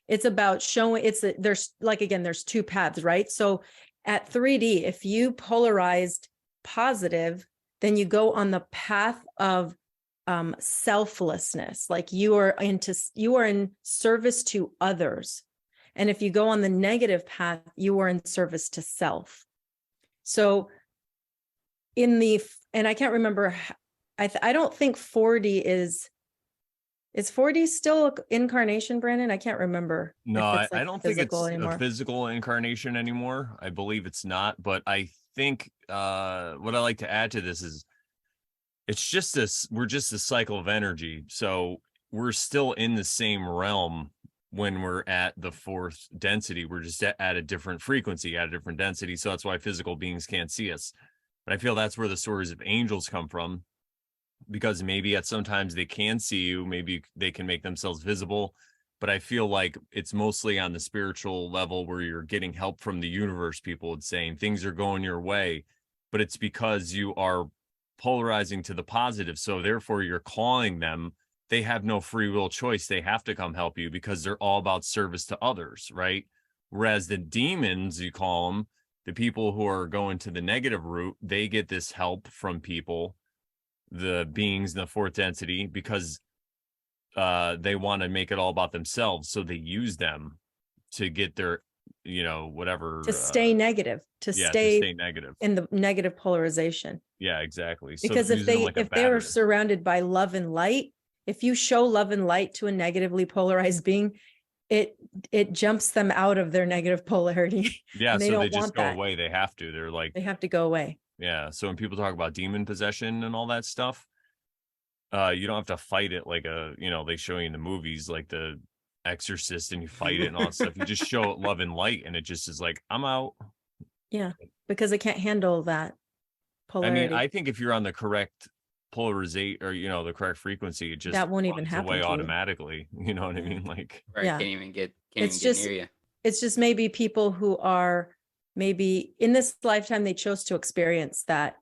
it's about showing there's there's two paths, right? So at 3D, if you polarized positive, then you go on the path of selflessness, like you are in service to others. And if you go on the negative path, you are in service to self. So and I can't remember, I don't think 4D is 4D still incarnation, Brandon? I can't remember. No, I don't think it's anymore. a physical incarnation anymore. I believe it's not, but I think what I like to add to this is we're just a cycle of energy. So we're still in the same realm when we're at the fourth density. We're just at a different frequency, at a different density. So that's why physical beings can't see us. But I feel that's where the stories of angels come from, because maybe at sometimes they can see you, maybe they can make themselves visible. But I feel like it's mostly on the spiritual level where you're getting help from the universe, people would say, and things are going your way, but it's because you are polarizing to the positive. So therefore you're calling them. They have no free will choice. They have to come help you because they're all about service to others, right? Whereas the demons, you call them, the people who are going to the negative route, they get this help from people, the beings in the fourth density, because they want to make it all about themselves. So they use them to get their, whatever. To stay negative, to stay negative in the negative polarization. Yeah, exactly. So because if they are surrounded by love and light, if you show love and light to a negatively polarized being, it jumps them out of their negative polarity. Yeah, so they just go away. They have to. They have to go away. Yeah. So when people talk about demon possession and all that stuff, you don't have to fight it like they show you in the movies, like the Exorcist, and you fight it and all that stuff. You just show it love and light, and it just is like, I'm out. Yeah, because it can't handle that polarity. I mean, I think if you're on the correct polarization or the correct frequency, it just that won't even happen away automatically. You know what I mean? Like, right, yeah. can't even get near you. It's just maybe people who are maybe in this lifetime, they chose to experience that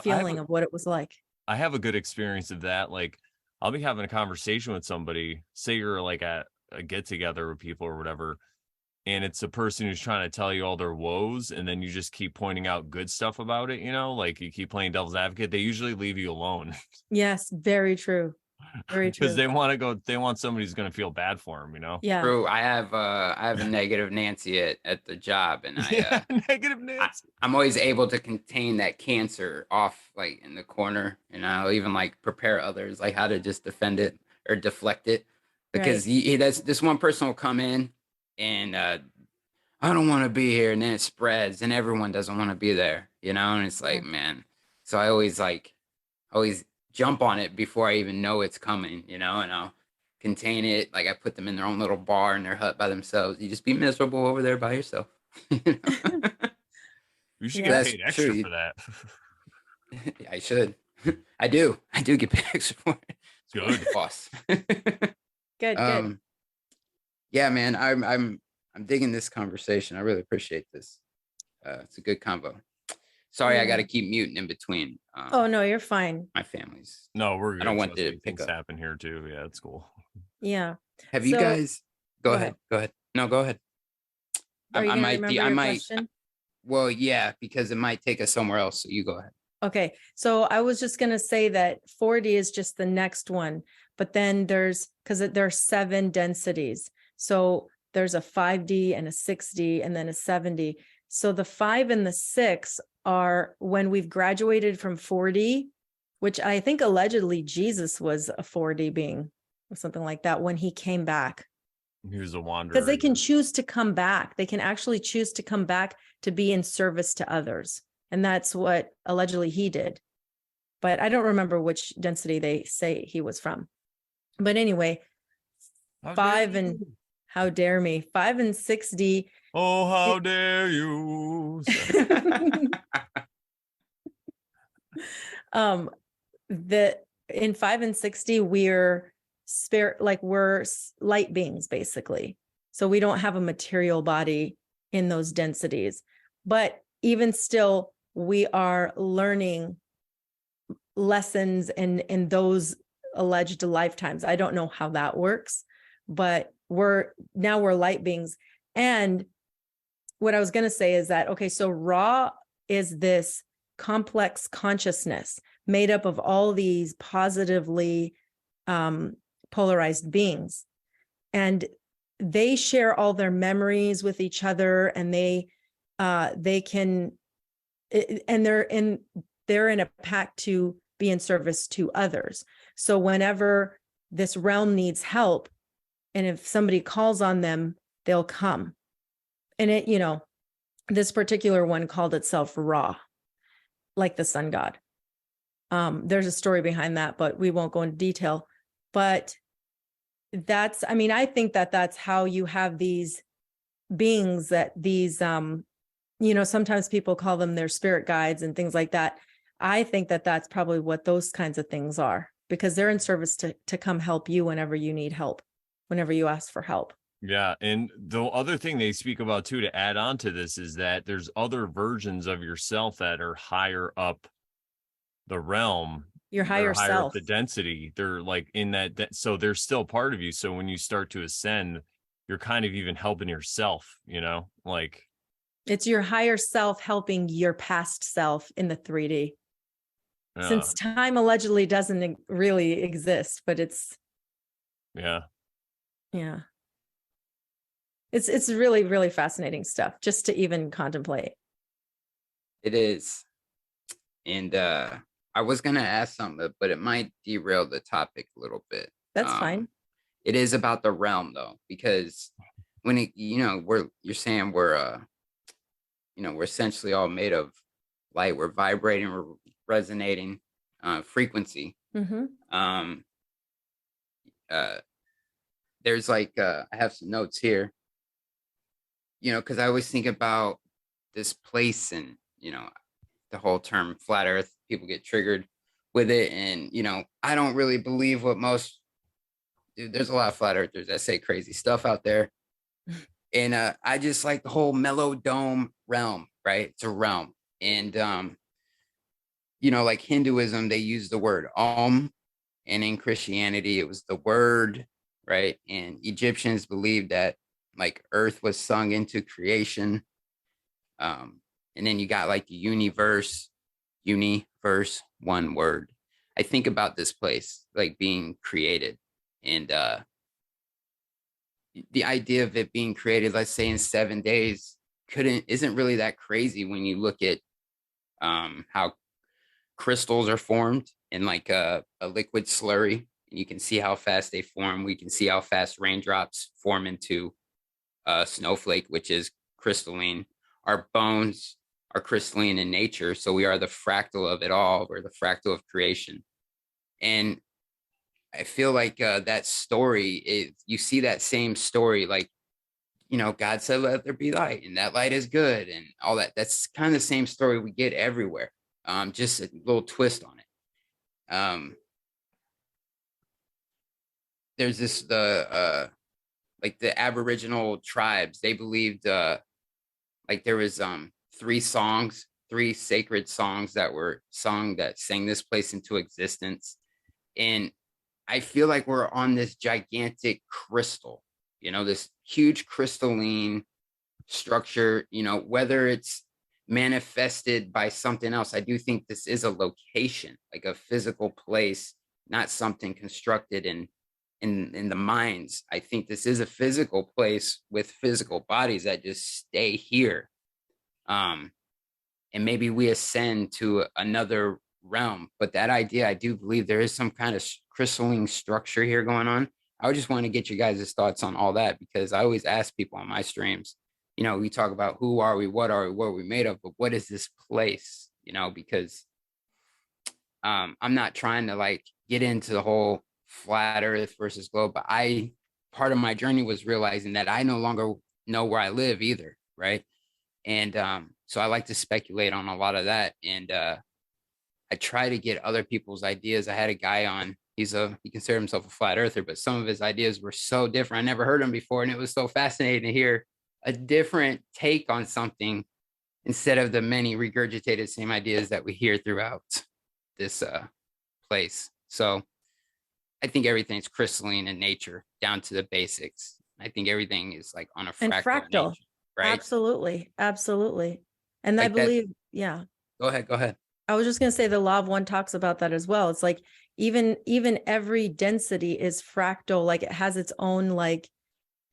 feeling of what it was like. I have a good experience of that. Like, I'll be having a conversation with somebody, say you're like at a get together with people or whatever, and it's a person who's trying to tell you all their woes, and then you just keep pointing out good stuff about it, like you keep playing devil's advocate. They usually leave you alone. Yes, very true. Very true. Because they want somebody who's going to feel bad for them. Yeah. True. I have a negative Nancy at the job, and negative Nancy. I'm always able to contain that cancer off like in the corner, and I'll even like prepare others like how to just defend it or deflect it, because that's this one person will come in and I don't want to be here, and then it spreads and everyone doesn't want to be there, and it's like, man. So I always jump on it before I even know it's coming, and I'll contain it. Like I put them in their own little bar in their hut by themselves. You just be miserable over there by yourself. You should get paid extra for that. I should. I do get paid extra for it. Good. Boss. Good. Yeah, man. I'm digging this conversation. I really appreciate this. It's a good combo. Sorry, I got to keep muting in between. Oh no, you're fine. My family's. No, we're good. I don't want to pick up. Happen here too. Yeah, it's cool. Yeah. Have you guys? Go ahead. No, go ahead. I might. Well, yeah, because it might take us somewhere else. So you go ahead. Okay. So I was just going to say that 4D is just the next one, but then there are 7 densities. So there's a 5D and a 6D and then a 7D. So the 5 and the 6 are when we've graduated from 4D, which I think allegedly Jesus was a 4D being or something like that when he came back. He was a wanderer. Because they can choose to come back. They can actually choose to come back to be in service to others. And that's what allegedly he did. But I don't remember which density they say he was from. But anyway, 5 and how dare me, 5 and 6D. Oh, how dare you. In 5 and 6D, we're spirit, like we're light beings, basically. So we don't have a material body in those densities. But even still, we are learning lessons in those alleged lifetimes. I don't know how that works, but we're light beings. And what I was going to say is that, okay, so Ra is this complex consciousness made up of all these positively polarized beings. And they share all their memories with each other, and they can, and they're in a pact to be in service to others. So whenever this realm needs help, and if somebody calls on them, they'll come. And this particular one called itself Ra, like the sun god. There's a story behind that, but we won't go into detail. But I think that's how you have these beings, that these, sometimes people call them their spirit guides and things like that. I think that's probably what those kinds of things are, because they're in service to come help you whenever you need help, whenever you ask for help. Yeah. And the other thing they speak about too, to add on to this, is that there's other versions of yourself that are higher up the realm. Your higher self. Up the density. They're like in that. So they're still part of you. So when you start to ascend, you're kind of even helping yourself, like. It's your higher self helping your past self in the 3D. Since time allegedly doesn't really exist, but it's. Yeah. Yeah. It's really, really fascinating stuff just to even contemplate. It is. And I was going to ask something, but it might derail the topic a little bit. That's fine. It is about the realm though, because when you're saying we're essentially all made of light. We're vibrating, we're resonating frequency. Mm-hmm. There's like I have some notes here, because I always think about this place, and the whole term flat earth, people get triggered with it. And I don't really believe what there's a lot of flat earthers that say crazy stuff out there. And I just like the whole Mellow Dome realm, right? It's a realm. And like Hinduism, they use the word Om, and in Christianity, it was the word, right? And Egyptians believed that like earth was sung into creation. And then you got like the universe, one word. I think about this place like being created, and the idea of it being created, let's say in 7 days, isn't really that crazy when you look at how crystals are formed in like a liquid slurry, and you can see how fast they form. We can see how fast raindrops form into a snowflake, which is crystalline. Our bones are crystalline in nature, so we are the fractal of it all. We're the fractal of creation. And I feel like that story, you see that same story, like, God said, let there be light, and that light is good, and all that. That's kind of the same story we get everywhere. Just a little twist on it. There's this, like the Aboriginal tribes, they believed like there was three sacred songs that were sung that sang this place into existence. And I feel like we're on this gigantic crystal, this huge crystalline structure, whether it's manifested by something else. I do think this is a location, like a physical place, not something constructed in the minds. I think this is a physical place with physical bodies that just stay here. And maybe we ascend to another realm, but that idea, I do believe there is some kind of crystalline structure here going on. I just want to get you guys' thoughts on all that, because I always ask people on my streams, we talk about who are we, what are we made of, but what is this place, because I'm not trying to like get into the whole flat earth versus globe, but part of my journey was realizing that I no longer know where I live either, right? And so I like to speculate on a lot of that, and I try to get other people's ideas. I had a guy on, he considered himself a flat earther, but some of his ideas were so different. I never heard him before, and it was so fascinating to hear a different take on something instead of the many regurgitated same ideas that we hear throughout this place. So I think everything's crystalline in nature down to the basics. I think everything is like on a fractal, nature, right? Absolutely. Absolutely. And like I believe, that. Yeah. Go ahead. I was just going to say the law of one talks about that as well. It's like even every density is fractal, like it has its own, like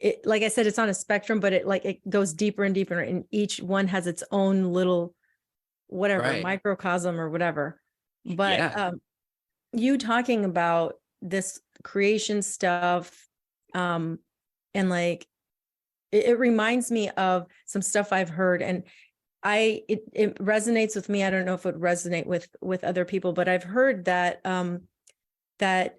I said, it's on a spectrum, but it goes deeper and deeper, and each one has its own little whatever, right, microcosm or whatever. But yeah. You talking about this creation stuff, and like it reminds me of some stuff I've heard, and it resonates with me. I don't know if it would resonate with other people, but I've heard that that,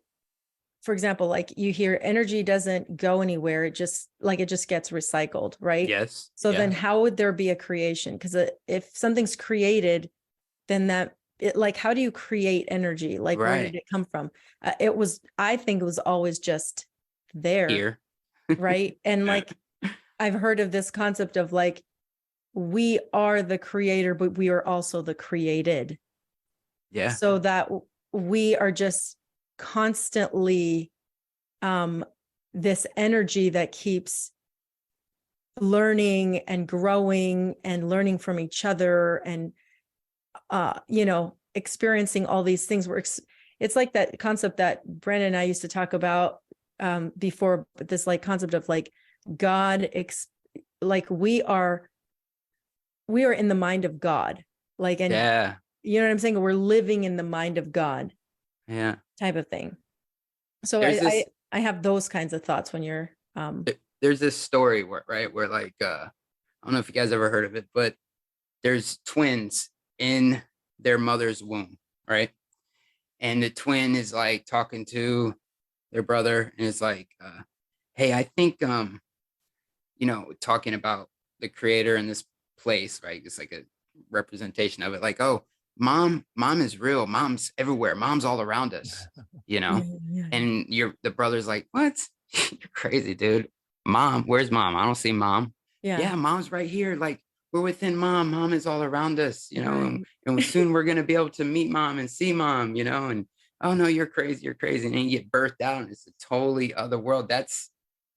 for example, like you hear energy doesn't go anywhere. It just gets recycled, right? Yes. So then how would there be a creation? Because if something's created, then how do you create energy? Like, right, where did it come from? I think it was always just there. Here. Right. And like, I've heard of this concept of like, we are the creator, but we are also the created. Yeah. So that we are just constantly this energy that keeps learning and growing and learning from each other and experiencing all these things. It's like that concept that Brandon and I used to talk about before, but this like concept of like God, like we are in the mind of God, like, and yeah, you know what I'm saying? We're living in the mind of God, yeah, type of thing. So I have those kinds of thoughts when you're there's this story where like I don't know if you guys ever heard of it, but there's twins in their mother's womb, right? And the twin is like talking to their brother, and it's like, hey, I think talking about the creator in this place, right? It's like a representation of it, like, oh, mom is real, mom's everywhere, mom's all around us, Yeah. And the brother's like, what? You're crazy, dude. Mom, where's mom? I don't see mom. Yeah. Yeah, mom's right here. Like, we're within mom. Mom is all around us, you know, Right. and soon we're going to be able to meet mom and see mom, you know, and oh no, you're crazy. You're crazy. And then you get birthed out and it's a totally other world.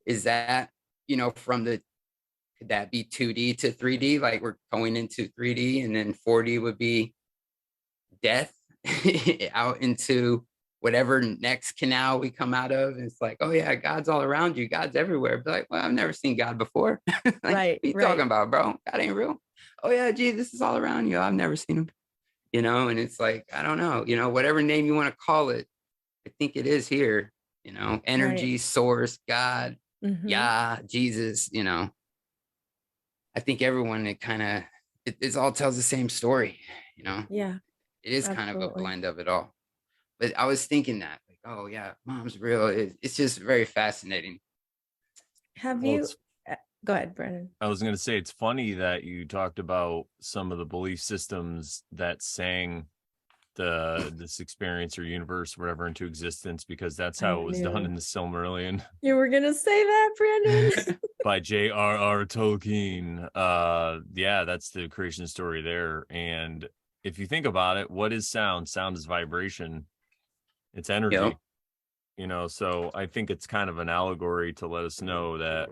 Is that, you know, could that be 2D to 3D? Like we're going into 3D and then 4D would be death out into whatever next canal we come out of. And it's like, oh yeah, God's all around you. God's everywhere. But like, well, I've never seen God before. Like, Right. what are you talking about, bro? God ain't real. Oh yeah, Jesus is all around you. I've never seen him, you know? And it's like, I don't know, you know, whatever name you want to call it, I think it is here, you know, energy, source, God, yeah, Jesus, you know. I think everyone, it all tells the same story, you know? Yeah. It is kind of a blend of it all. But I was thinking that, like, oh yeah, mom's real. It's just very fascinating. Have you? Go ahead, Brandon. I was going to say, it's funny that you talked about some of the belief systems that sang this experience or universe, whatever, into existence, because that's how it was done in the Silmarillion. You were going to say that, Brandon? By J.R.R. Tolkien. Yeah, that's the creation story there. And if you think about it, what is sound? Sound is vibration. It's energy. Yep. You know, so I think it's kind of an allegory to let us know that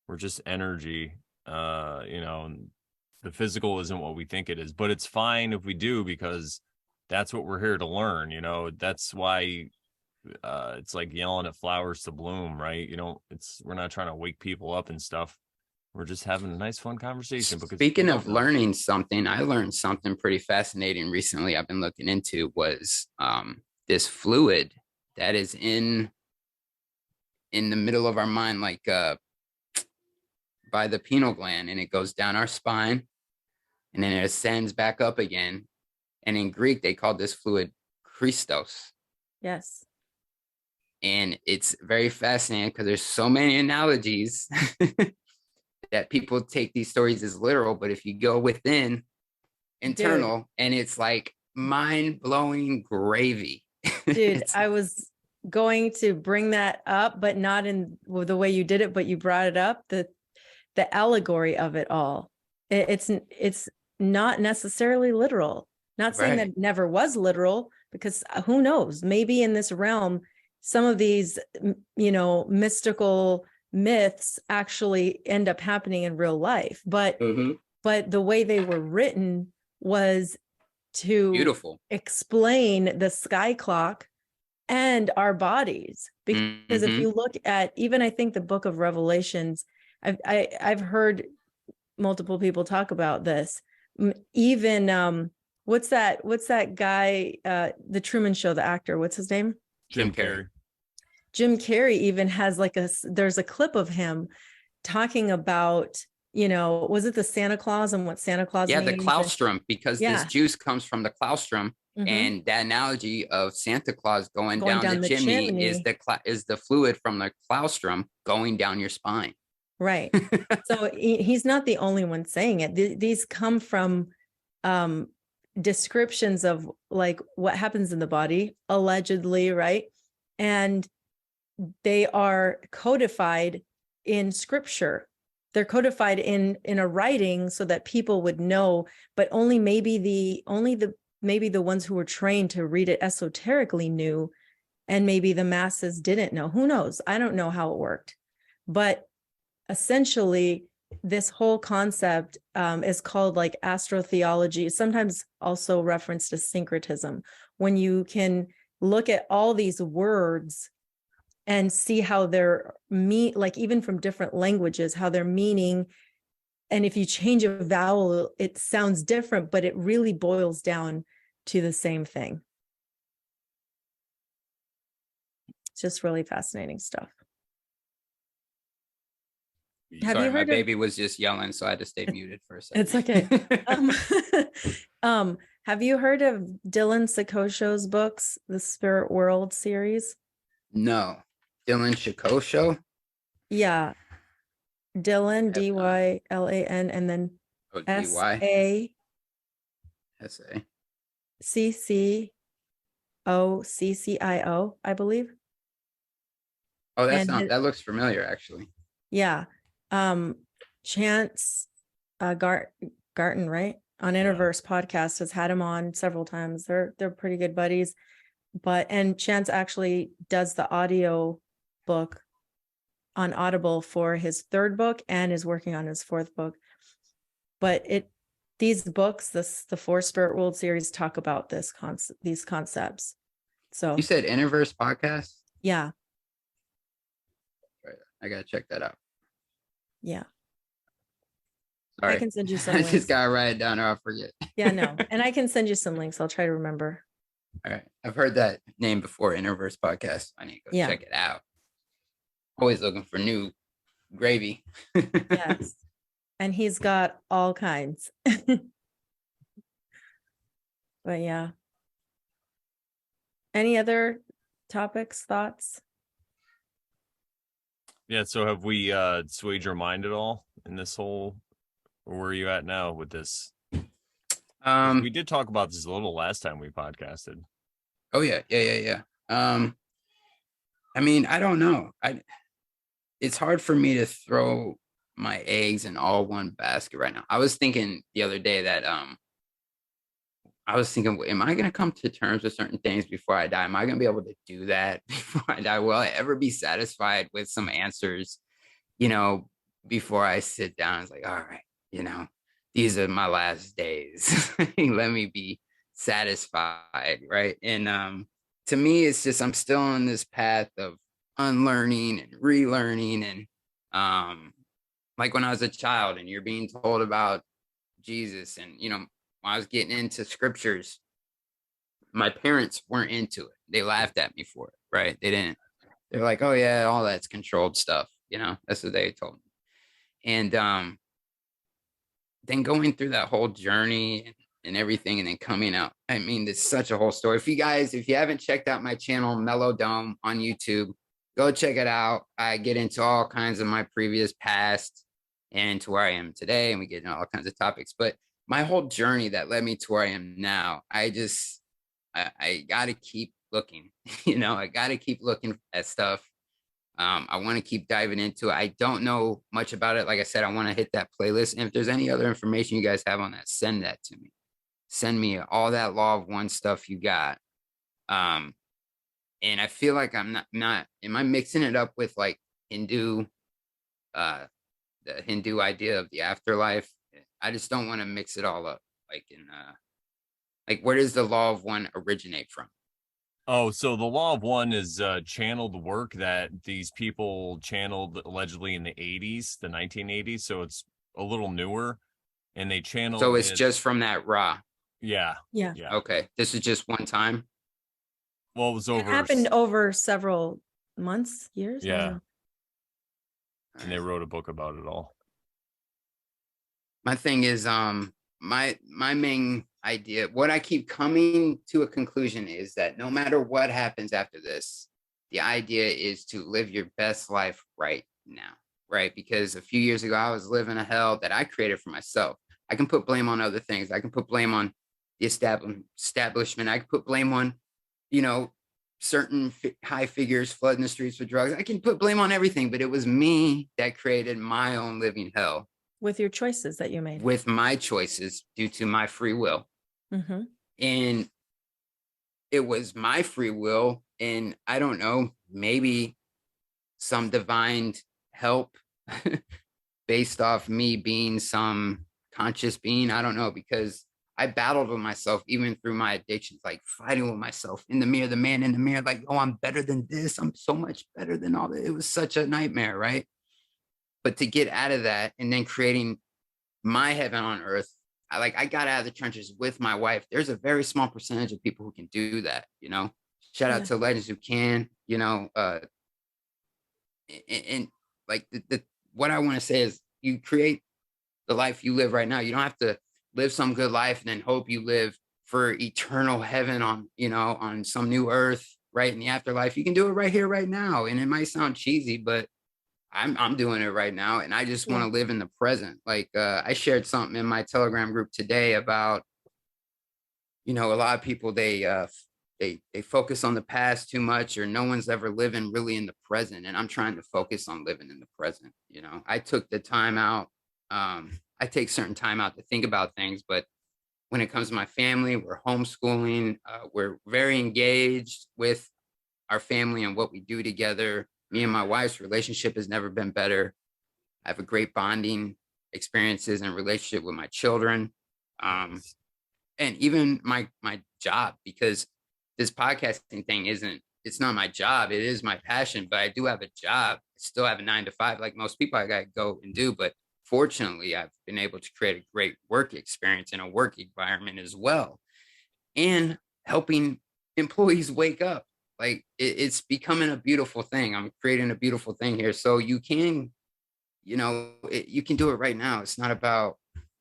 we're just energy. You know, and the physical isn't what we think it is, but it's fine if we do, because that's what we're here to learn. You know, that's why it's like yelling at flowers to bloom, right? You know, we're not trying to wake people up and stuff. We're just having a nice, fun conversation. Because speaking of learning something, I learned something pretty fascinating recently. I've been looking into was this fluid that is in the middle of our mind, like by the pineal gland, and it goes down our spine and then it ascends back up again. And in Greek, they call this fluid Christos. Yes. And it's very fascinating because there's so many analogies that people take these stories as literal. But if you go within internal, and it's like mind-blowing gravy. Dude, I was going to bring that up, but not in the way you did it, but you brought it up, the allegory of it all. It's not necessarily literal. Not saying that it never was literal, because who knows, maybe in this realm, some of these, you know, mystical myths actually end up happening in real life. But the way they were written was to explain the sky clock and our bodies. Because if you look at even, I think the book of Revelations, I've heard multiple people talk about this. Even what's that guy, the Truman Show, the actor, what's his name? Jim Carrey. Jim Carrey even has there's a clip of him talking about, you know, was it the Santa Claus and what Santa Claus means? The claustrum, because this juice comes from the claustrum. And that analogy of Santa Claus going down the chimney is the fluid from the claustrum going down your spine. Right. So he's not the only one saying it. These come from descriptions of like what happens in the body, allegedly, right? And they are codified in scripture. They're codified in a writing so that people would know, but only maybe the ones who were trained to read it esoterically knew, and maybe the masses didn't know. Who knows? I don't know how it worked. But essentially, this whole concept is called like astrotheology, sometimes also referenced as syncretism, when you can look at all these words and see how they're like even from different languages, how they're meaning. And if you change a vowel, it sounds different, but it really boils down to the same thing. It's just really fascinating stuff. Have you heard my baby was just yelling, so I had to stay muted for a second. It's okay. Have you heard of Dylan Sakosho's books, the Spirit World series? No. Dylan Sakosho? Yeah. Dylan, D-Y-L-A-N, and then S-A. S-A. C-C-O-C-C-I-O, I believe. Oh, that looks familiar, actually. Yeah. Chance Garton, right? On Interverse podcast has had him on several times. They're pretty good buddies. And Chance actually does the audio book on Audible for his third book and is working on his fourth book. But these books, the Four Spirit World series, talk about these concepts. So you said Interverse podcast? Yeah. Right. I gotta check that out. Yeah. Sorry. I can send you some I links. just gotta write it down or I'll forget. Yeah, no. And I can send you some links. I'll try to remember. All right. I've heard that name before, Interverse podcast. I need to go check it out. Always looking for new gravy. Yes. And he's got all kinds. But yeah. Any other topics, thoughts? Yeah, so have we swayed your mind at all in this whole, or where are you at now with this? We did talk about this a little last time we podcasted. Oh yeah. I mean, I don't know. It's hard for me to throw my eggs in all one basket right now. I was thinking the other day that am I going to come to terms with certain things before I die? Am I going to be able to do that before I die? Will I ever be satisfied with some answers, before I sit down? It's like, all right, these are my last days. Let me be satisfied, right? And to me, it's just I'm still on this path of unlearning and relearning. And like when I was a child and you're being told about Jesus, and when I was getting into scriptures, my parents weren't into it. They laughed at me for it, right? They're like, oh yeah, all that's controlled stuff, that's what they told me. And then going through that whole journey and everything, and then coming out, I mean, it's such a whole story. If you haven't checked out my channel, Mellow Dome on YouTube, go check it out. I get into all kinds of my previous past and to where I am today, and we get into all kinds of topics. But my whole journey that led me to where I am now, I got to keep looking. I got to keep looking at stuff. I want to keep diving into it. I don't know much about it. Like I said, I want to hit that playlist. And if there's any other information you guys have on that, send that to me. Send me all that Law of One stuff you got. And I feel like am I mixing it up with like Hindu, the Hindu idea of the afterlife? I just don't want to mix it all up. Like where does the Law of One originate from? Oh, so the Law of One is channeled work that these people channeled allegedly in the 80s, the 1980s. So it's a little newer, and they channeled. So it's just from that Ra. Yeah. Okay. This is just one time. Well, it happened over several months, years. Yeah. And they wrote a book about it all. My thing is, my main idea, what I keep coming to a conclusion is that no matter what happens after this, the idea is to live your best life right now, right? Because a few years ago, I was living a hell that I created for myself. I can put blame on other things. I can put blame on the establishment. I can put blame on, certain high figures flooding the streets with drugs. I can put blame on everything, but it was me that created my own living hell. With your choices that you made. With my choices due to my free will. Mm-hmm. And it was my free will. And I don't know, maybe some divine help based off me being some conscious being. I don't know, because I battled with myself even through my addictions, like fighting with myself in the mirror, the man in the mirror, like, oh, I'm better than this. I'm so much better than all that. It was such a nightmare, right? But to get out of that and then creating my heaven on earth, I got out of the trenches with my wife. There's a very small percentage of people who can do that, shout out to legends who can, and like what I want to say is you create the life you live right now. You don't have to live some good life and then hope you live for eternal heaven on some new earth, right? In the afterlife. You can do it right here, right now. And it might sound cheesy, but I'm doing it right now, and I just want to live in the present. Like I shared something in my Telegram group today about, a lot of people, they they focus on the past too much, or no one's ever living really in the present. And I'm trying to focus on living in the present. You know, I took the time out. I take certain time out to think about things, but when it comes to my family, we're homeschooling. We're very engaged with our family and what we do together. Me and my wife's relationship has never been better. I have a great bonding experiences and relationship with my children. And even my job, because this podcasting thing it's not my job. It is my passion, but I do have a job. I still have a 9 to 5, like most people I got to go and do. But fortunately, I've been able to create a great work experience in a work environment as well. And helping employees wake up. Like it's becoming a beautiful thing. I'm creating a beautiful thing here. So you can, you can do it right now. It's not about,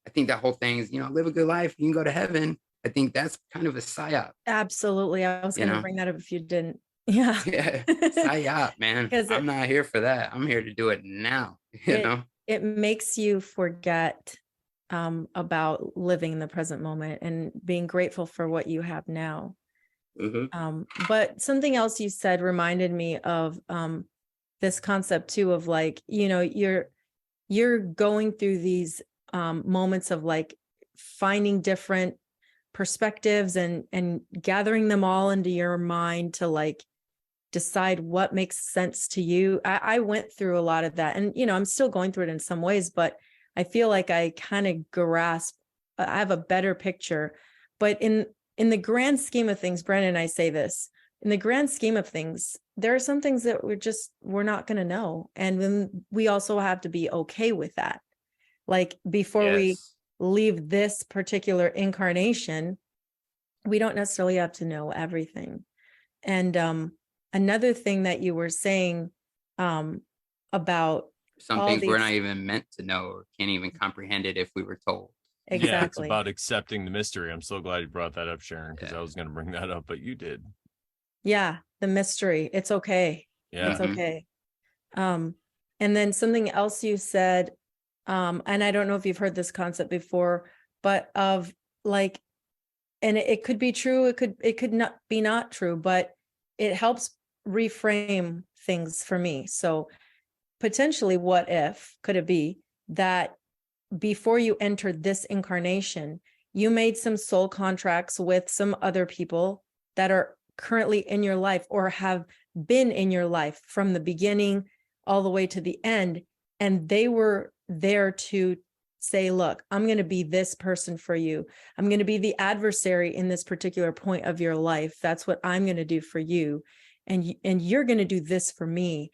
I think that whole thing is, live a good life. You can go to heaven. I think that's kind of a psyop. Absolutely. I was going to bring that up if you didn't. Yeah. Yeah. Psyop, man. Because I'm not here for that. I'm here to do it now. It makes you forget about living in the present moment and being grateful for what you have now. Mm-hmm. But something else you said reminded me of this concept too, of like, you're going through these moments of like finding different perspectives and gathering them all into your mind to like decide what makes sense to you. I went through a lot of that, and I'm still going through it in some ways, but I feel like I kind of grasp, I have a better picture. But in the grand scheme of things, Brandon and I say this, in the grand scheme of things, there are some things that we're not going to know. And then we also have to be okay with that. Like before we leave this particular incarnation, we don't necessarily have to know everything. And another thing that you were saying about some things we're not even meant to know or can't even comprehend it if we were told. Exactly. Yeah, it's about accepting the mystery. I'm so glad you brought that up, Sharon, because I was going to bring that up, but you did. Yeah, the mystery. It's okay. Yeah. It's okay. And then something else you said, and I don't know if you've heard this concept before, but of like, and it could be true, it could not be not true, but it helps reframe things for me. So potentially, what if could it be that before you entered this incarnation, you made some soul contracts with some other people that are currently in your life or have been in your life from the beginning all the way to the end, and they were there to say, look, I'm going to be this person for you. I'm going to be the adversary in this particular point of your life. That's what I'm going to do for you. And you're going to do this for me.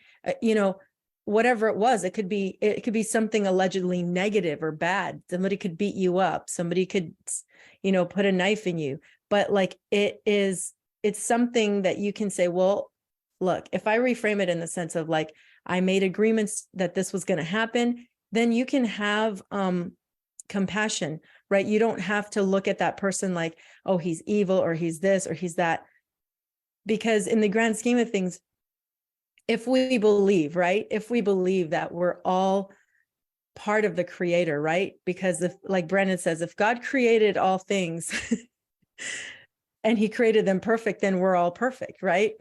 Whatever it was, it could be something allegedly negative or bad. Somebody could beat you up. Somebody could, put a knife in you. But like it's something that you can say, well, look, if I reframe it in the sense of like, I made agreements that this was going to happen, then you can have compassion, right? You don't have to look at that person like, oh, he's evil or he's this or he's that. Because in the grand scheme of things, if we believe, right? If we believe that we're all part of the creator, right? Because if, like Brennan says, if God created all things and he created them perfect, then we're all perfect, right?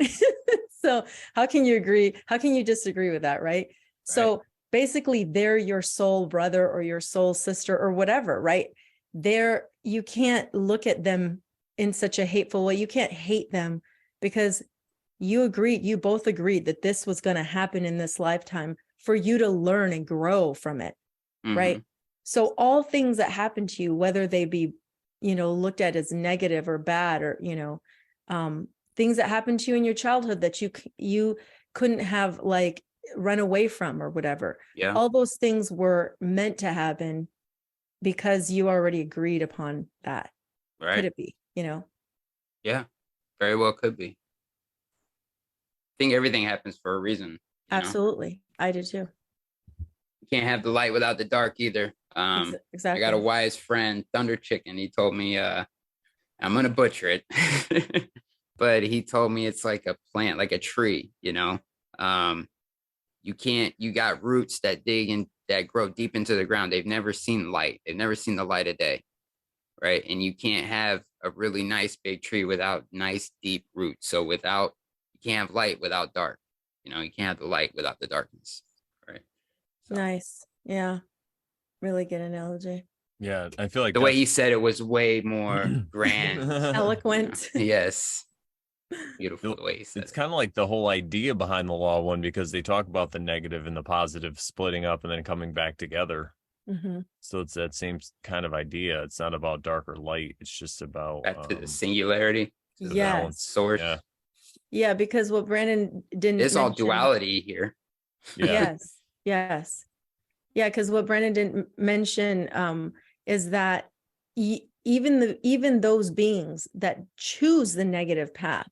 So how can you agree? How can you disagree with that, right? So basically they're your soul brother or your soul sister or whatever, right? You can't look at them in such a hateful way. You can't hate them because you both agreed that this was going to happen in this lifetime for you to learn and grow from it. Mm-hmm. Right. So all things that happen to you, whether they be, looked at as negative or bad or, things that happened to you in your childhood that you couldn't have like run away from or whatever. Yeah. All those things were meant to happen because you already agreed upon that. Right. Could it be, Yeah, very well could be. I think everything happens for a reason. Absolutely. I do too. You can't have the light without the dark either. Exactly. I got a wise friend, Thunder Chicken. He told me, I'm going to butcher it, but he told me it's like a plant, like a tree, you got roots that dig and that grow deep into the ground. They've never seen light. They've never seen the light of day. right? And you can't have a really nice big tree without nice deep roots. So you can't have light without dark. You can't have the light without the darkness, right? So. Nice. Yeah. Really good analogy. Yeah, I feel like the way he said it was way more grand, eloquent. Yes, beautiful the way he said it's kind of like the whole idea behind the law one, because they talk about the negative and the positive splitting up and then coming back together. Mm-hmm. So it's that same kind of idea. It's not about dark or light. It's just about back to the singularity, to the balance source. Yeah, because what Brandon didn't. It's all duality here. Yeah. Yes. Yeah, because what Brandon didn't mention is that even those beings that choose the negative path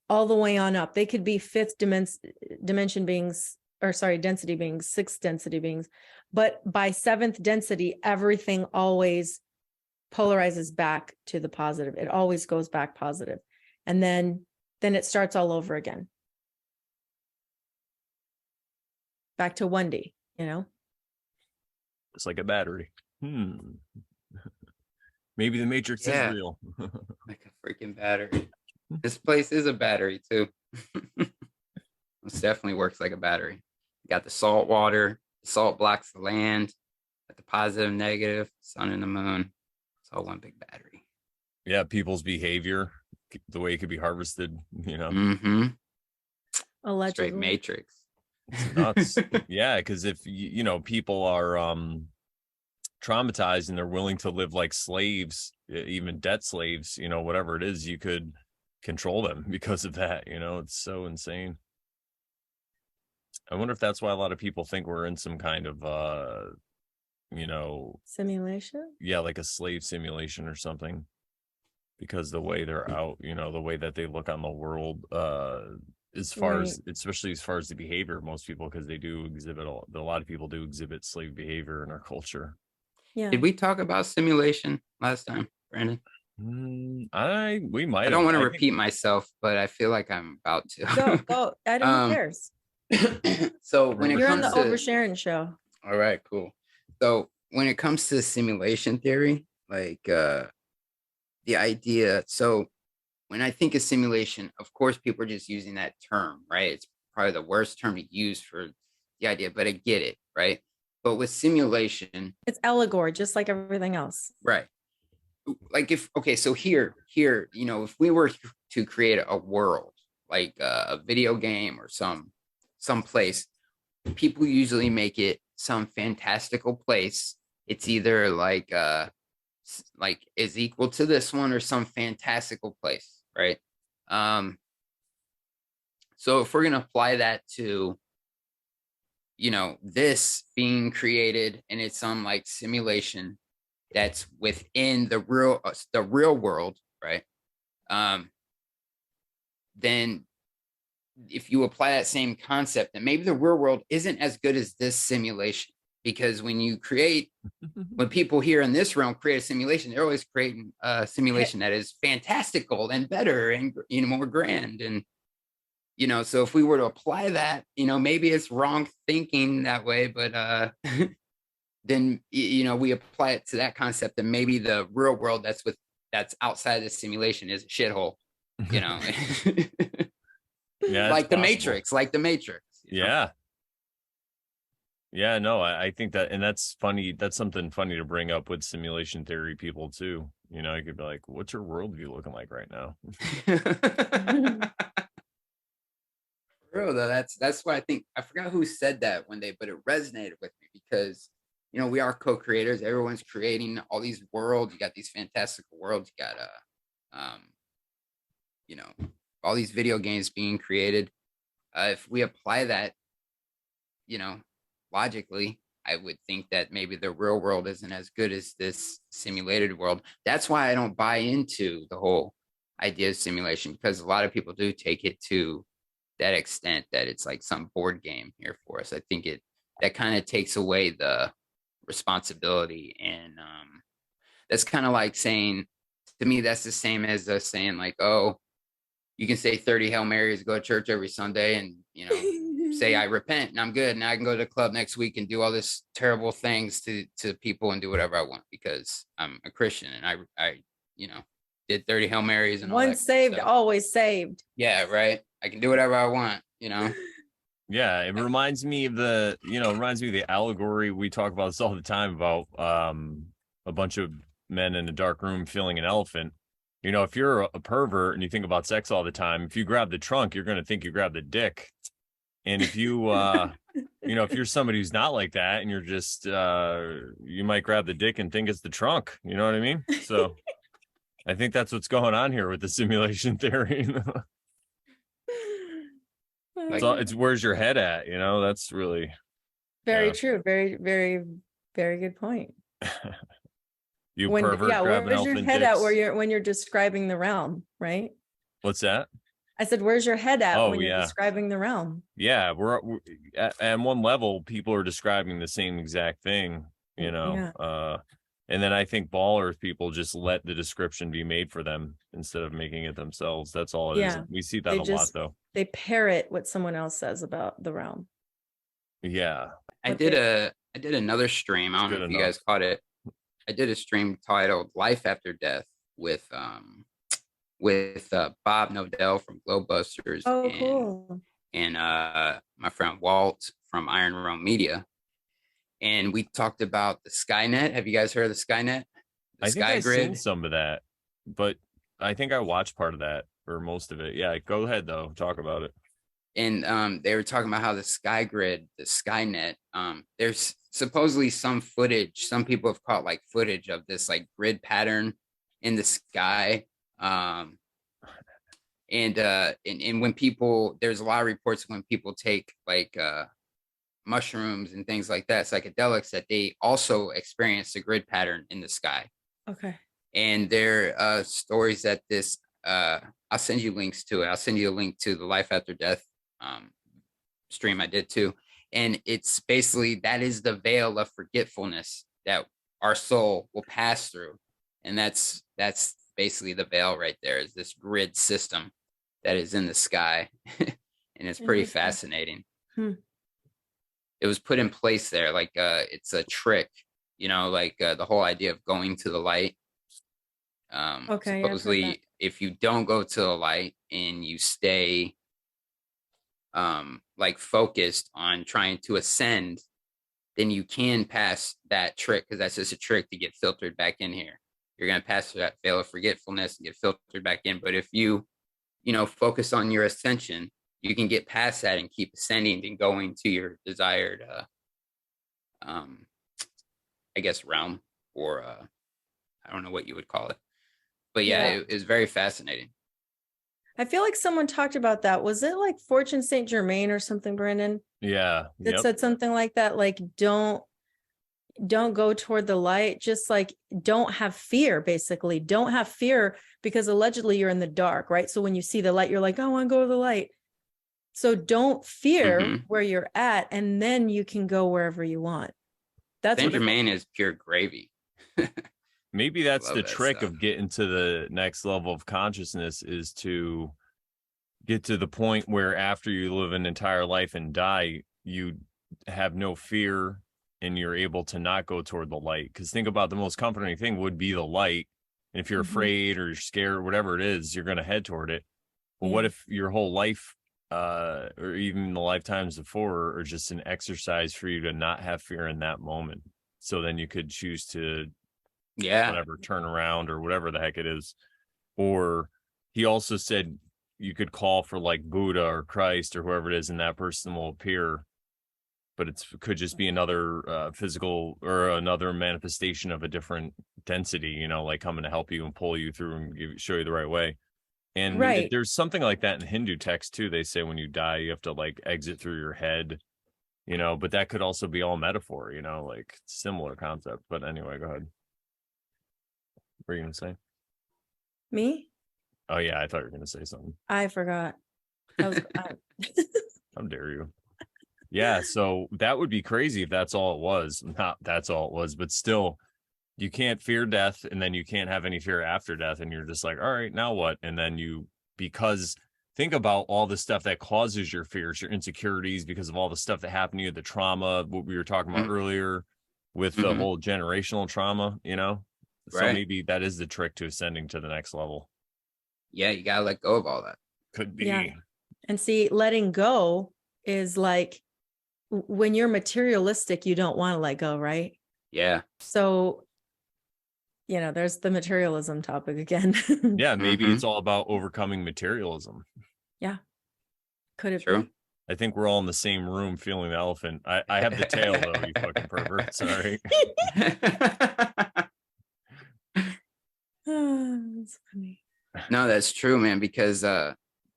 all the way on up, they could be fifth dimension beings, or sorry, density beings, sixth density beings, but by seventh density, everything always polarizes back to the positive. It always goes back positive, and then it starts all over again, back to 1D. It's like a battery. Maybe the Matrix is real. Like a freaking battery. This place is a battery too. This definitely works like a battery. You got the salt water. The salt blocks the land. Got the positive, negative, sun and the moon. It's all one big battery. Yeah, people's behavior, the way it could be harvested. Mm-hmm. Allegedly. Straight Matrix. It's nuts. Yeah, because if people are traumatized and they're willing to live like slaves, even debt slaves, whatever it is, you could control them because of that. It's so insane. I wonder if that's why a lot of people think we're in some kind of simulation. Yeah, like a slave simulation or something, because the way they're out, the way that they look on the world, especially as far as the behavior of most people, because they do exhibit a lot of people do exhibit slave behavior in our culture. Yeah. Did we talk about simulation last time, Brandon? We might. I don't want to repeat myself, but I feel like I'm about to. Go. Adam, who cares? So when you're on the Over Sharon show. All right, cool. So when it comes to simulation theory, like the idea, so when I think of simulation, of course, people are just using that term, right? It's probably the worst term to use for the idea, but I get it, right? But with simulation, it's allegory, just like everything else. Right. Like so here, if we were to create a world, like a video game or some place, people usually make it some fantastical place. It's either like is equal to this one or some fantastical place, right? So if we're going to apply that to this being created and it's some like simulation that's within the real world, right? Then if you apply that same concept, then maybe the real world isn't as good as this simulation, because when people here in this realm create a simulation, they're always creating a simulation that is fantastical and better and more grand. And so if we were to apply that, maybe it's wrong thinking that way, but then we apply it to that concept, and maybe the real world that's outside the simulation is a shithole, Yeah, like the Matrix. Yeah. No, I think that, and that's funny. That's something funny to bring up with simulation theory people too. You could be like, what's your worldview looking like right now? Real though, that's why I forgot who said that one day, but it resonated with me because we are co-creators. Everyone's creating all these worlds. You got these fantastical worlds. You got all these video games being created. If we apply that, logically, I would think that maybe the real world isn't as good as this simulated world. That's why I don't buy into the whole idea of simulation, because a lot of people do take it to that extent that it's like some board game here for us. I think that kind of takes away the responsibility, and that's kind of like saying, to me, that's the same as us saying like, oh, you can say 30 Hail Marys, go to church every Sunday, and say I repent and I'm good. Now I can go to the club next week and do all this terrible things to people and do whatever I want because I'm a Christian and I did 30 Hail Marys and all that Once saved, stuff. always saved. Yeah, right. I can do whatever I want, Yeah, it reminds me of the allegory. We talk about this all the time about a bunch of men in a dark room feeling an elephant. If you're a pervert and you think about sex all the time, if you grab the trunk, you're going to think you grab the dick. And if you, if you're somebody who's not like that and you're just, you might grab the dick and think it's the trunk. You know what I mean? So I think that's what's going on here with the simulation theory. It's where's your head at? That's really very true. Very, very, very good point. Pervert, where's your head at when you're describing the realm, right? What's that? I said, where's your head at when you're describing the realm? Yeah, we're at one level, people are describing the same exact thing, and then I think ballers people just let the description be made for them instead of making it themselves. That's all it is. We see that a lot, though. They parrot what someone else says about the realm. Yeah, I did another stream. I don't know if you guys caught it. I did a stream titled "Life After Death" with Bob Nodell from Glowbusters and my friend Walt from Iron Realm Media. And we talked about the Skynet. Have you guys heard of the Skynet? I think I've seen some of that, but I think I watched part of that or most of it. Yeah, go ahead though. Talk about it. And they were talking about how the Skynet, there's supposedly some footage. Some people have caught like footage of this like grid pattern in the sky. And when people, there's a lot of reports when people take like mushrooms and things like that, psychedelics, that they also experience the grid pattern in the sky. Okay. And there are stories that this, I'll send you links to it. I'll send you a link to the Life After Death stream I did too. And it's basically, that is the veil of forgetfulness that our soul will pass through. And that's basically the veil right there, is this grid system that is in the sky. And it's pretty fascinating. It was put in place there, like it's a trick, the whole idea of going to the light. Supposedly, if you don't go to the light and you stay like focused on trying to ascend, then you can pass that trick, because that's just a trick to get filtered back in here. You're going to pass through that veil of forgetfulness and get filtered back in. But if you focus on your ascension, you can get past that and keep ascending and going to your desired, I guess, realm, or I don't know what you would call it. But it is very fascinating. I feel like someone talked about that. Was it like Fortune Saint Germain or something, Brandon? Yeah. That said something like that, like don't go toward the light, just like don't have fear, basically. Don't have fear, because allegedly you're in the dark, right? So when you see the light, you're like, I want to go to the light. So don't fear where you're at, and then you can go wherever you want. That's Saint Germain is pure gravy. Maybe that's the trick of getting to the next level of consciousness, is to get to the point where after you live an entire life and die, you have no fear and you're able to not go toward the light. Because think about, the most comforting thing would be the light. And if you're afraid or you're scared or whatever it is, you're going to head toward it. Well, what if your whole life, or even the lifetimes before, are just an exercise for you to not have fear in that moment? So then you could choose to whatever, turn around or whatever the heck it is. Or he also said you could call for like Buddha or Christ or whoever it is, and that person will appear. But it could just be another physical or another manifestation of a different density, like coming to help you and pull you through and show you the right way. And there's something like that in Hindu text too. They say when you die, you have to like exit through your head, but that could also be all metaphor, like similar concept. But anyway, go ahead. What are you going to say? Me? Oh yeah, I thought you were going to say something. I forgot. How dare you? Yeah, so that would be crazy if that's all it was. Not that's all it was, but still, you can't fear death, and then you can't have any fear after death, and you're just like, all right, now what? And then because think about all the stuff that causes your fears, your insecurities, because of all the stuff that happened to you, the trauma, what we were talking about earlier with the whole generational trauma, you know? So Right. maybe that is the trick to ascending to the next level. Yeah, you gotta let go of all that. Could be. Yeah. And see, letting go is like when you're materialistic, you don't want to let go, right? Yeah. So, you know, there's the materialism topic again. Yeah, maybe it's all about overcoming materialism. Yeah. Could it True. be? I think we're all in the same room feeling the elephant. I have the tail though, you fucking pervert. Sorry. That's funny. No, that's true, man, because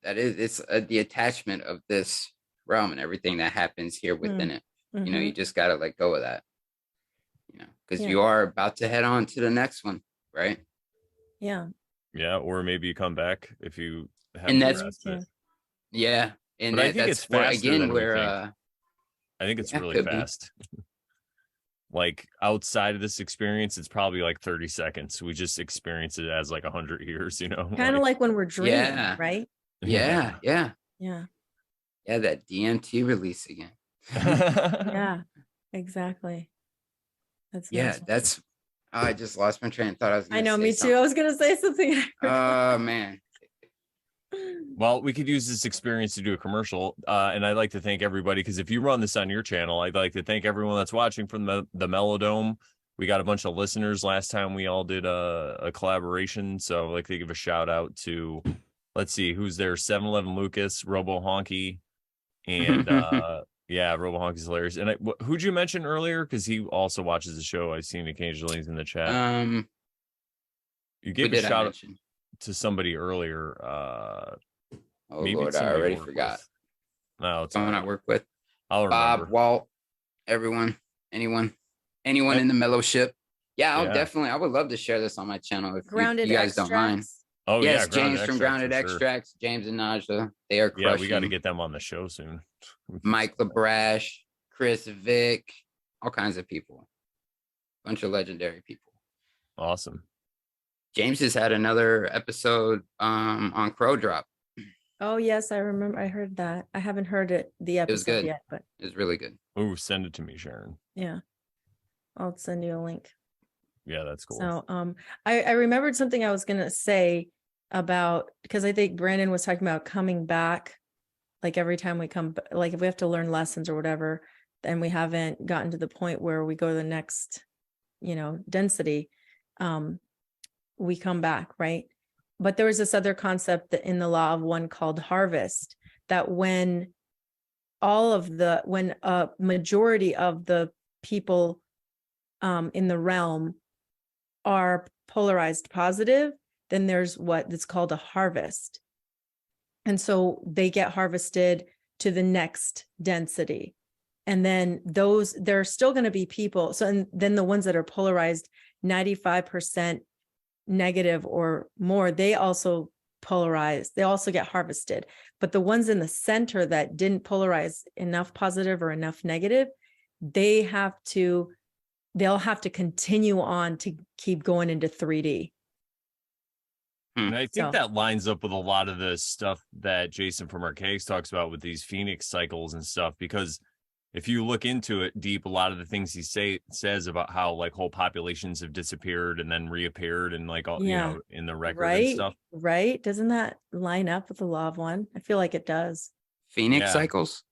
it's the attachment of this realm and everything that happens here within it. You know, you just got to let go of that, you know, because you are about to head on to the next one, right? Yeah. Yeah, or maybe you come back if you have And that's it. Yeah. And but I think it's where, faster again, than where we think. I think it's really fast. Like outside of this experience, it's probably like 30 seconds. We just experience it as like 100 years, you know? Kind of like when we're dreaming, Yeah. right? Yeah. Yeah. Yeah, that DMT release again. Yeah, exactly. That's that's I just lost my train of thought. I know, me too. I was gonna say something. Oh man. Well, we could use this experience to do a commercial. And I'd like to thank everybody, because if you run this on your channel, I'd like to thank everyone that's watching from the Mellow Dome. We got a bunch of listeners last time we all did a collaboration. So I'd like to give a shout out to, let's see, who's there? 7-Eleven Lucas, Robo Honky, and yeah, Robo Honky's hilarious. And who'd you mention earlier? Because he also watches the show. I've seen occasionally he's in the chat. You gave a shout out to somebody earlier. Oh Lord, I already forgot. No, it's someone I work with. I'll remember. Bob, Walt, anyone in the Mellow ship. Yeah, I would love to share this on my channel if you guys don't mind. Oh yes, yeah, James from Grounded Extracts, James and Naja, they are crushing. Yeah, we got to get them on the show soon. Mike LaBrash, Chris Vick, all kinds of people, bunch of legendary people. Awesome. James has had another episode on Crow Drop. Oh yes, I remember. I heard that. I haven't heard the episode yet, but it was really good. Oh, send it to me, Sharon. Yeah, I'll send you a link. Yeah, that's cool. So I remembered something I was gonna say about, because I think Brandon was talking about coming back, like every time we come, like if we have to learn lessons or whatever, then we haven't gotten to the point where we go to the next, density, we come back, right? But there was this other concept that in the law of one called harvest, that when a majority of the people in the realm are polarized positive, then there's that's called a harvest. And so they get harvested to the next density. And then there are still going to be people. So, and then the ones that are polarized 95% negative or more, they also polarize, they also get harvested. But the ones in the center that didn't polarize enough positive or enough negative, they'll have to continue on to keep going into 3D. And I think that lines up with a lot of the stuff that Jason from Archaics talks about with these Phoenix cycles and stuff, because if you look into it deep, a lot of the things he says about how like whole populations have disappeared and then reappeared and like all, in the record and stuff. Right. Doesn't that line up with the law of one? I feel like it does. Phoenix cycles.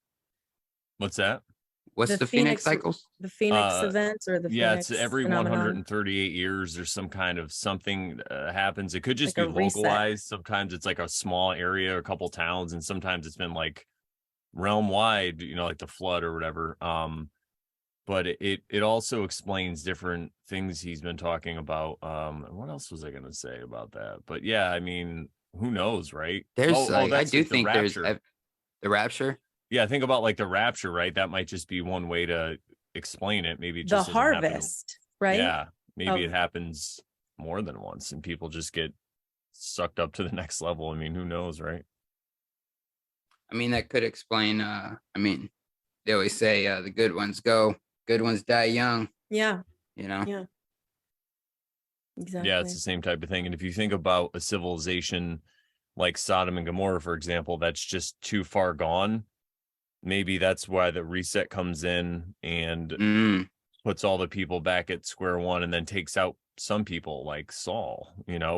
What's that? What's the Phoenix cycles? The Phoenix events or the Phoenix it's every phenomenon? 138 years there's some kind of something happens. It could just be localized. Sometimes it's like a small area or a couple towns, and sometimes it's been like realm wide, like the flood or whatever. But it also explains different things he's been talking about. What else was I going to say about that? But yeah, I mean, who knows, right? There's I do think there's the rapture. Yeah, think about like the rapture, right? That might just be one way to explain it. Maybe it just the harvest, right? Yeah, maybe it happens more than once and people just get sucked up to the next level. I mean, who knows, right? I mean, that could explain, they always say the good ones go, good ones die young. Yeah. Yeah. Exactly. Yeah, it's the same type of thing. And if you think about a civilization like Sodom and Gomorrah, for example, that's just too far gone. Maybe that's why the reset comes in and puts all the people back at square one, and then takes out some people like Saul,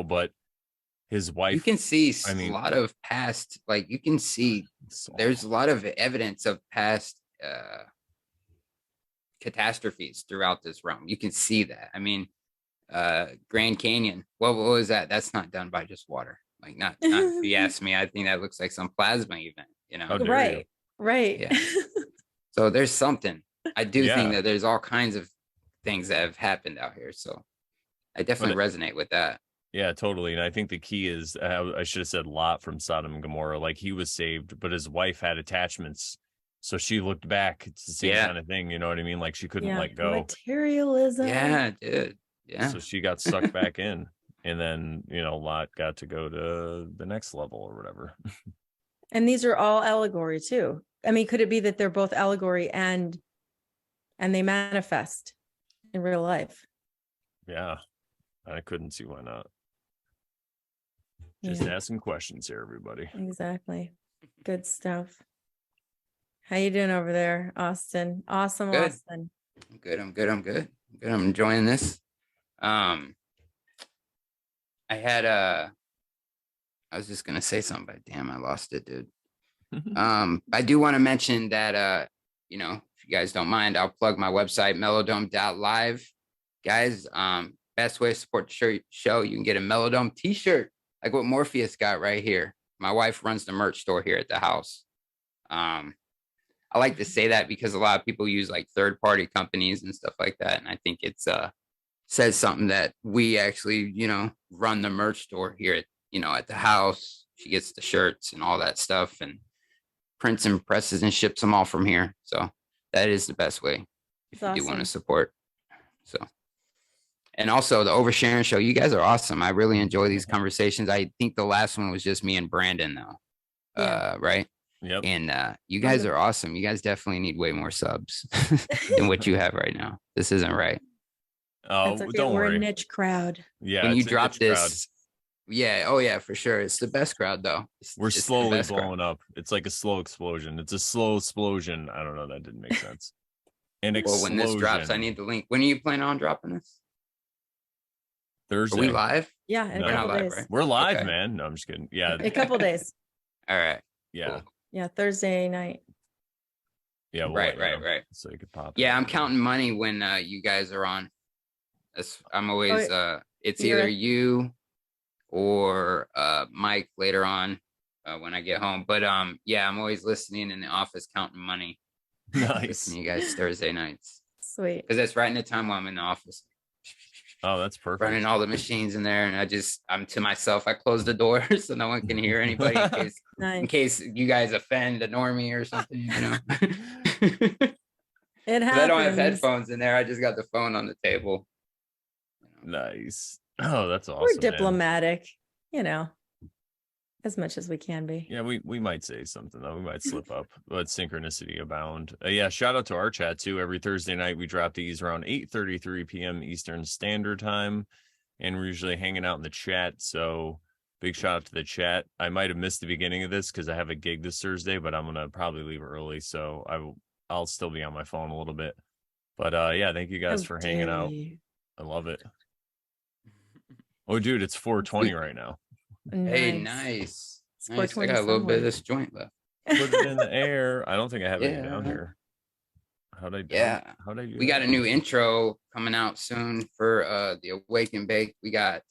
but his wife, you can see I mean, a lot of past, like you can see Saul. There's a lot of evidence of past catastrophes throughout this realm. You can see that. I mean, Grand Canyon, what was that? That's not done by just water. Like not if you ask me, I think that looks like some plasma event, How dare Right. you? Right. Yeah. So there's something. I do think Yeah. that there's all kinds of things that have happened out here. So I definitely resonate with that. Yeah, totally. And I think the key is, I should have said Lot from Sodom and Gomorrah. Like, he was saved, but his wife had attachments. So she looked back. It's the same kind of thing. You know what I mean? Like, she couldn't let go. Materialism. Yeah, dude. Yeah. So she got sucked back in. And then, Lot got to go to the next level or whatever. And these are all allegory too. I mean, could it be that they're both allegory and they manifest in real life? Yeah. I couldn't see why not. Just asking questions here, everybody. Exactly. Good stuff. How you doing over there, Austin? Awesome, Good. Austin. I'm good. I'm enjoying this. I was just gonna say something, but damn, I lost it, dude. I do want to mention that if you guys don't mind, I'll plug my website, mellowdome.live. Guys, best way to support the show, you can get a Mellow Dome t-shirt, like what Morpheus got right here. My wife runs the merch store here at the house. I like to say that because a lot of people use like third-party companies and stuff like that. And I think it's says something that we actually, run the merch store here at the house. She gets the shirts and all that stuff and prints and presses and ships them all from here. So that is the best way if you do want to support. So, and also the Oversharing show, you guys are awesome. I really enjoy these conversations. I think the last one was just me and Brandon though. Right. Yep. And you guys are awesome. You guys definitely need way more subs than what you have right now. This isn't right. Oh, okay. Don't worry. We're a niche crowd. Yeah. When you drop this, yeah. Oh yeah, for sure. It's the best crowd though. We're slowly blowing up. It's like a slow explosion. It's a slow explosion. I don't know. That didn't make sense. Well, when this drops, I need the link. When are you planning on dropping this? Thursday. Are we live? Yeah, in a couple days. Right? We're live, man. No, I'm just kidding. Yeah. A couple days. All right. Yeah. Cool. Yeah, Thursday night. Yeah. Right. So you could pop. Yeah, I'm counting money when you guys are on. I'm always it's either you or Mike later on when I get home. But yeah, I'm always listening in the office counting money. Nice. Listening to you guys Thursday nights. Sweet. Because that's right in the time while I'm in the office. Oh, that's perfect. Running all the machines in there, and I'm to myself. I close the door so no one can hear anybody in case you guys offend a normie or something. It happens. I don't have headphones in there. I just got the phone on the table. Nice. Oh, that's awesome. We're diplomatic, as much as we can be. Yeah, we might say something though. We might slip up, but synchronicity abound. Yeah, shout out to our chat too. Every Thursday night we drop these around 8:33 p.m. Eastern Standard Time, and we're usually hanging out in the chat. So big shout out to the chat. I might have missed the beginning of this because I have a gig this Thursday, but I'm gonna probably leave early, so I'll still be on my phone a little bit. But yeah, thank you guys for hanging out. I love it. Oh, dude, it's 4:20 right now. Nice. Hey, nice. I got a little bit of this joint left. Put it in the air. I don't think I have any down here. How'd I do? We got a new intro coming out soon for the Awake and Bake. We got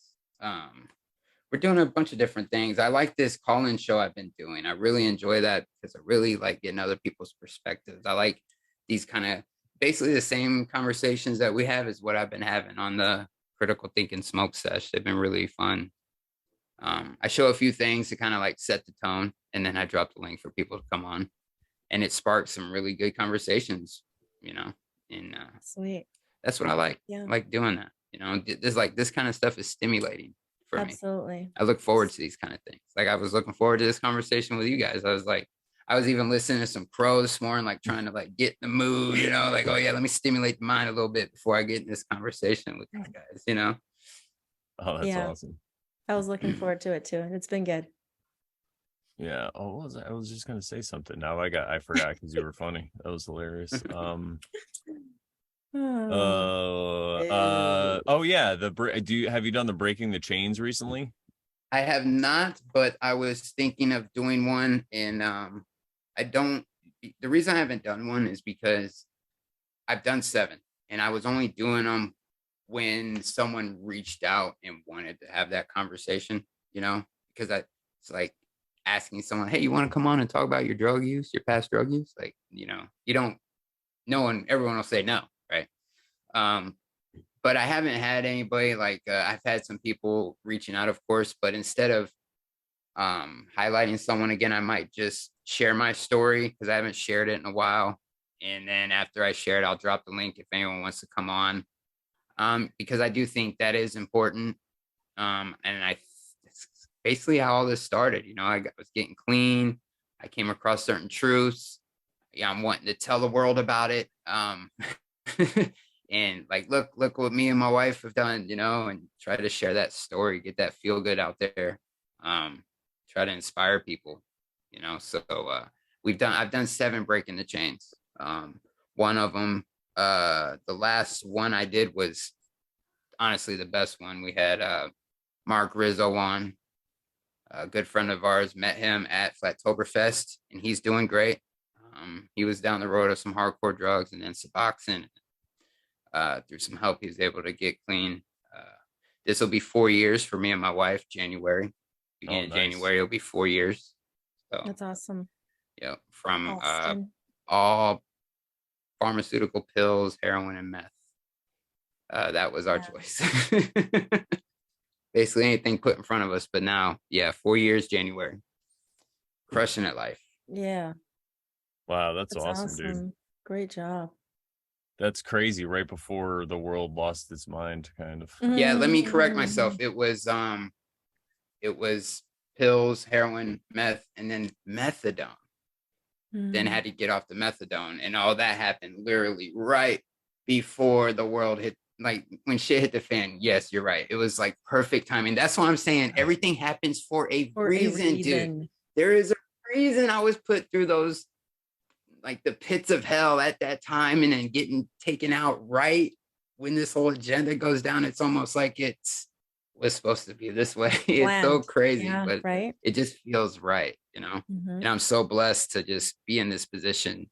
we're doing a bunch of different things. I like this call-in show I've been doing. I really enjoy that because I really like getting other people's perspectives. I like these kind of basically the same conversations that we have is what I've been having on the Critical Thinking Smoke Sesh. They've been really fun. I show a few things to kind of like set the tone, and then I drop the link for people to come on, and it sparks some really good conversations, and sweet. That's what I like. Yeah. I like doing that. This kind of stuff is stimulating for me. Absolutely. I look forward to these kind of things. Like I was looking forward to this conversation with you guys. I was even listening to some Crow this morning, like trying to like get in the mood, like, oh yeah, let me stimulate the mind a little bit before I get in this conversation with these guys, Oh, that's awesome. I was looking forward to it too, and it's been good. Yeah. Oh, what was I was just gonna say something. Now I forgot because you were funny. That was hilarious. Oh, ew. Oh yeah. Have you done the breaking the chains recently? I have not, but I was thinking of doing one, and I don't. The reason I haven't done one is because I've done 7, and I was only doing them when someone reached out and wanted to have that conversation, because it's like asking someone, hey, you want to come on and talk about your drug use, your past drug use? Like, you don't, everyone will say no, right? Um, but I haven't had anybody like, I've had some people reaching out, of course, but instead of highlighting someone again, I might just share my story because I haven't shared it in a while. And then after I share it, I'll drop the link if anyone wants to come on. Because I do think that is important. And it's basically how all this started. I was getting clean. I came across certain truths. Yeah, I'm wanting to tell the world about it. And like, look what me and my wife have done, and try to share that story, get that feel good out there. Try to inspire people, So I've done 7 breaking the chains. One of them, the last one I did was honestly the best one. We had Mark Rizzo on, a good friend of ours. Met him at Flattoberfest, and he's doing great. He was down the road of some hardcore drugs and then Suboxone. Through some help, he was able to get clean. This will be 4 years for me and my wife. January, beginning of January, it'll be 4 years. So That's awesome. Yeah, from Austin. all pharmaceutical pills, heroin, and meth. That was our choice. Basically anything put in front of us. But now, 4 years, January. Crushing it life. Yeah. Wow, that's awesome, dude. Great job. That's crazy. Right before the world lost its mind, kind of. Yeah, let me correct myself. It was pills, heroin, meth, and then methadone. Then had to get off the methadone, and all that happened literally right before the world hit. Like when shit hit the fan. Yes, you're right. It was like perfect timing. That's what I'm saying. Everything happens for a reason, dude. There is a reason I was put through those, like the pits of hell at that time, and then getting taken out right when this whole agenda goes down. It's almost like it was supposed to be this way. It's so crazy, but right? It just feels right, And I'm so blessed to just be in this position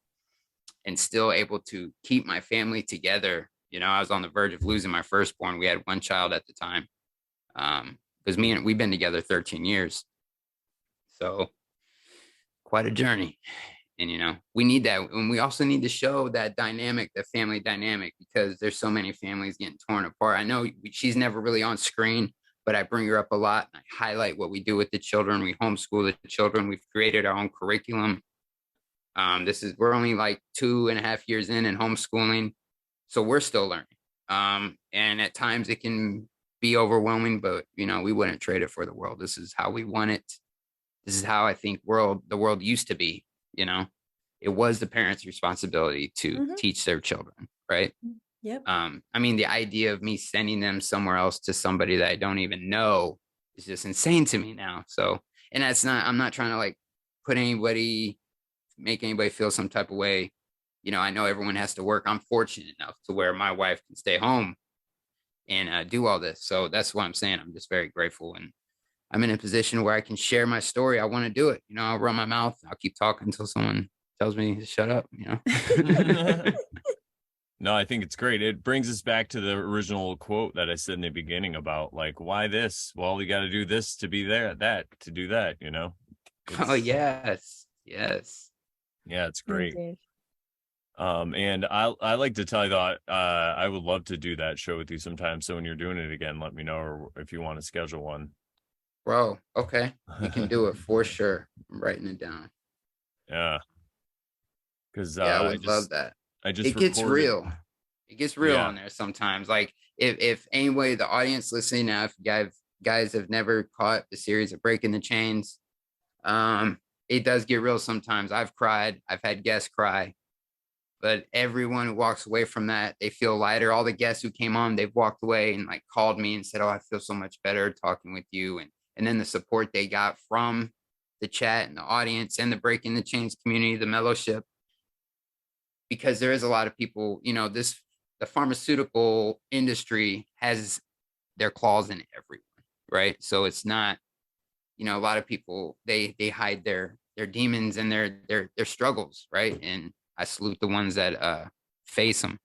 and still able to keep my family together. I was on the verge of losing my firstborn. We had one child at the time, because we've been together 13 years. So quite a journey. And, we need that. And we also need to show that dynamic, the family dynamic, because there's so many families getting torn apart. I know she's never really on screen, but I bring her up a lot. I highlight what we do with the children. We homeschool the children. We've created our own curriculum. We're only like 2.5 years in homeschooling. So we're still learning. And at times it can be overwhelming, but we wouldn't trade it for the world. This is how we want it. This is how I think the world used to be. It was the parents' responsibility to teach their children, right? Yep. The idea of me sending them somewhere else to somebody that I don't even know is just insane to me now. So, and I'm not trying to like make anybody feel some type of way. I know everyone has to work. I'm fortunate enough to where my wife can stay home and do all this. So that's what I'm saying. I'm just very grateful, and I'm in a position where I can share my story. I want to do it. I'll run my mouth. I'll keep talking until someone tells me to shut up, No, I think it's great. It brings us back to the original quote that I said in the beginning about like, why this? Well, we got to do this to be there, that to do that, Oh, yes. Yes. Yeah, it's great. And I like to tell you that I would love to do that show with you sometime. So when you're doing it again, let me know, or if you want to schedule one. Bro, okay. You can do it for sure. I'm writing it down. Yeah. Because I would love that. It gets real. It gets real on there sometimes. Like if anybody, the audience listening now, if guys have never caught the series of Breaking the Chains, it does get real sometimes. I've cried. I've had guests cry. But everyone who walks away from that, they feel lighter. All the guests who came on, they've walked away and like called me and said, "Oh, I feel so much better talking with you." And then the support they got from the chat and the audience and the Breaking the Chains community, the Mellowship, because there is a lot of people, you know, the pharmaceutical industry has their claws in everyone, right? So it's not, you know, a lot of people, they hide their demons and their struggles, right? And I salute the ones that face them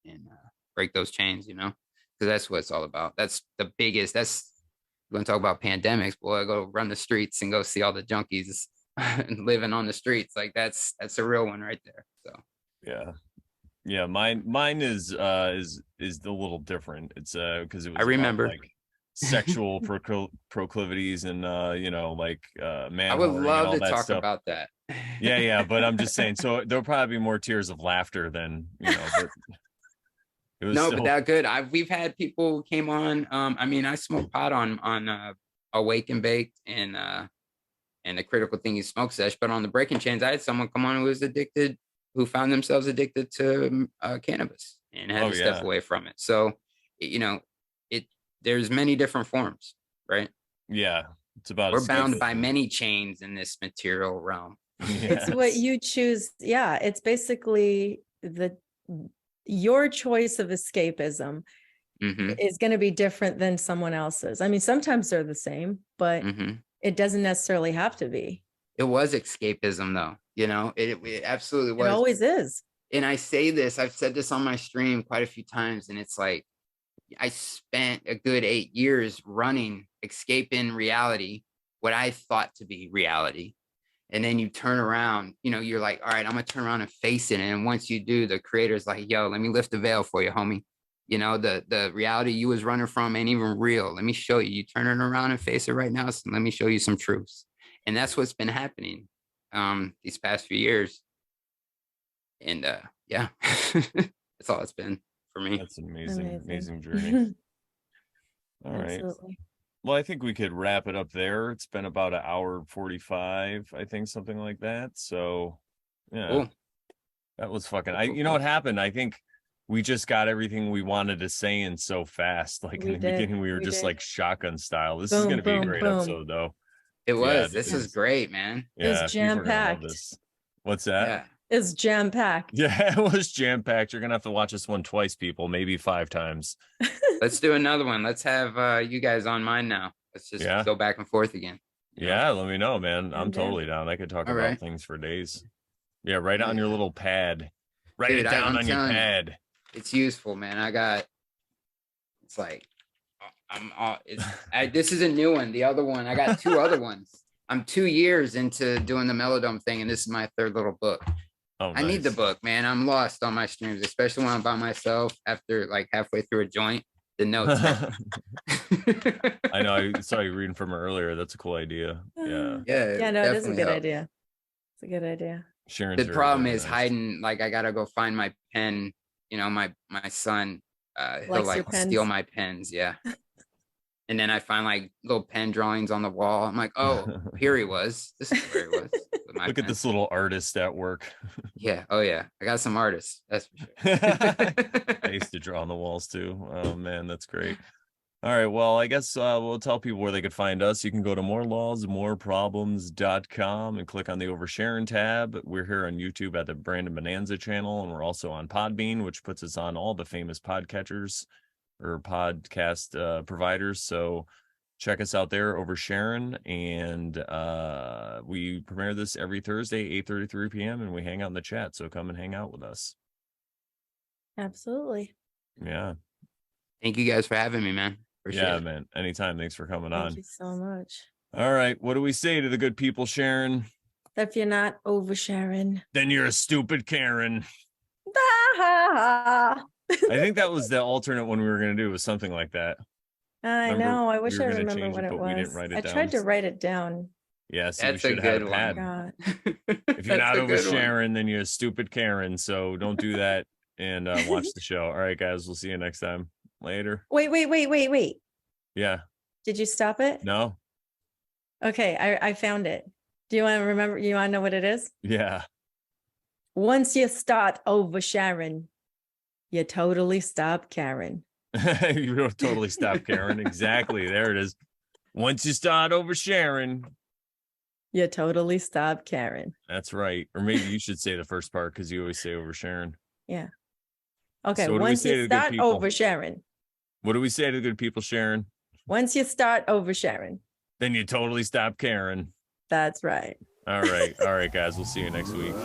and break those chains, you know, because that's what it's all about. That's the biggest. That's, we're gonna talk about pandemics. Boy, I go run the streets and go see all the junkies living on the streets. Like that's a real one right there. So yeah, mine is a little different. It's because it was I remember about, like, sexual proclivities and you know, like man I would whoring and love all to that talk stuff. about that. Yeah, but I'm just saying, so there'll probably be more tears of laughter than, you know, but it was No, still... but that good. We've had people who came on. I mean, I smoke pot on Awake and Baked and the Critical Thing You Smoke Sesh, but on the Breaking Chains, I had someone come on who was addicted, who found themselves addicted to cannabis and had to step away from it. So, you know, there's many different forms, right? Yeah, it's about we're bound by many chains in this material realm. It's what you choose. Yeah, it's basically your choice of escapism is going to be different than someone else's. I mean, sometimes they're the same, but it doesn't necessarily have to be. It was escapism, though. You know, it absolutely was. It always is. And I say this, I've said this on my stream quite a few times, and it's like, I spent a good 8 years running, escaping reality, what I thought to be reality. And then you turn around, you know, you're like, all right, I'm gonna turn around and face it. And once you do, the creator's like, yo, let me lift the veil for you, homie. You know, the reality you was running from ain't even real. Let me show you. You turn it around and face it right now. So let me show you some truths. And that's what's been happening these past few years. And yeah, that's all it's been for me. That's an amazing journey. All right. Absolutely. Well, I think we could wrap it up there. It's been about an hour 45, I think, something like that. So yeah, cool. That was fucking, you know what happened? I think we just got everything we wanted to say in so fast. Like in the beginning, we were just like shotgun style. This is going to be a great episode, though. It was. This is great, man. It was jam-packed. What's that? Yeah. It's jam-packed. Yeah, it was jam-packed. You're gonna have to watch this one twice, people, maybe 5 times. Let's do another one. Let's have you guys on mine now. Let's just go back and forth again. Yeah, let me know, man. I'm totally down. I could talk about things for days. Yeah, write it on your little pad. Write it down on your pad. It's useful, man. It's like this is a new one. The other one, I got 2 other ones. I'm 2 years into doing the Mellow Dome thing, and this is my 3rd little book. Oh, nice. I need the book, man. I'm lost on my streams, especially when I'm by myself after like halfway through a joint. The notes. I know. I saw you reading from her earlier. That's a cool idea. Yeah. No, it is a good idea. It's a good idea. Sharon's the problem is hiding. Like I gotta go find my pen. You know, my son. He'll like steal my pens. Yeah. And then I find like little pen drawings on the wall. I'm like, oh, here he was. This is where he was. Look at this little artist at work. Yeah. Oh, yeah. I got some artists. That's for sure. I used to draw on the walls too. Oh, man, that's great. All right. Well, I guess we'll tell people where they could find us. You can go to morelawsmoreproblems.com and click on the Over Sharon tab. We're here on YouTube at the Brandon Bonanza channel, and we're also on Podbean, which puts us on all the famous podcatchers or podcast providers. So check us out there, Over Sharon, and we premiere this every Thursday, 8:33 p.m., and we hang out in the chat, so come and hang out with us. Absolutely. Yeah. Thank you guys for having me, man. Appreciate it, man. Anytime. Thanks for coming on. Thank you so much. All right. What do we say to the good people, Sharon? If you're not over Sharon, then you're a stupid Karen. I think that was the alternate one we were going to do, was something like that. I know. I wish I remember what it was. We didn't write it down. I tried to write it down. Yes, that's a good one. If you're not over Sharon, then you're a stupid Karen. So don't do that and watch the show. All right, guys. We'll see you next time. Later. Wait. Yeah. Did you stop it? No. Okay, I found it. Do you want to remember? You want to know what it is? Yeah. Once you start over Sharon, you totally stop Karen. You don't totally stop Karen. Exactly. There it is. Once you start over Sharon, You totally stop caring. That's right. Or maybe you should say the first part because you always say oversharing. Yeah. Okay. So what do we Once say to you the good start people? oversharing. What do we say to the good people, Sharon? Once you start oversharing. Then you totally stop caring. That's right. All right. All right, guys. We'll see you next week.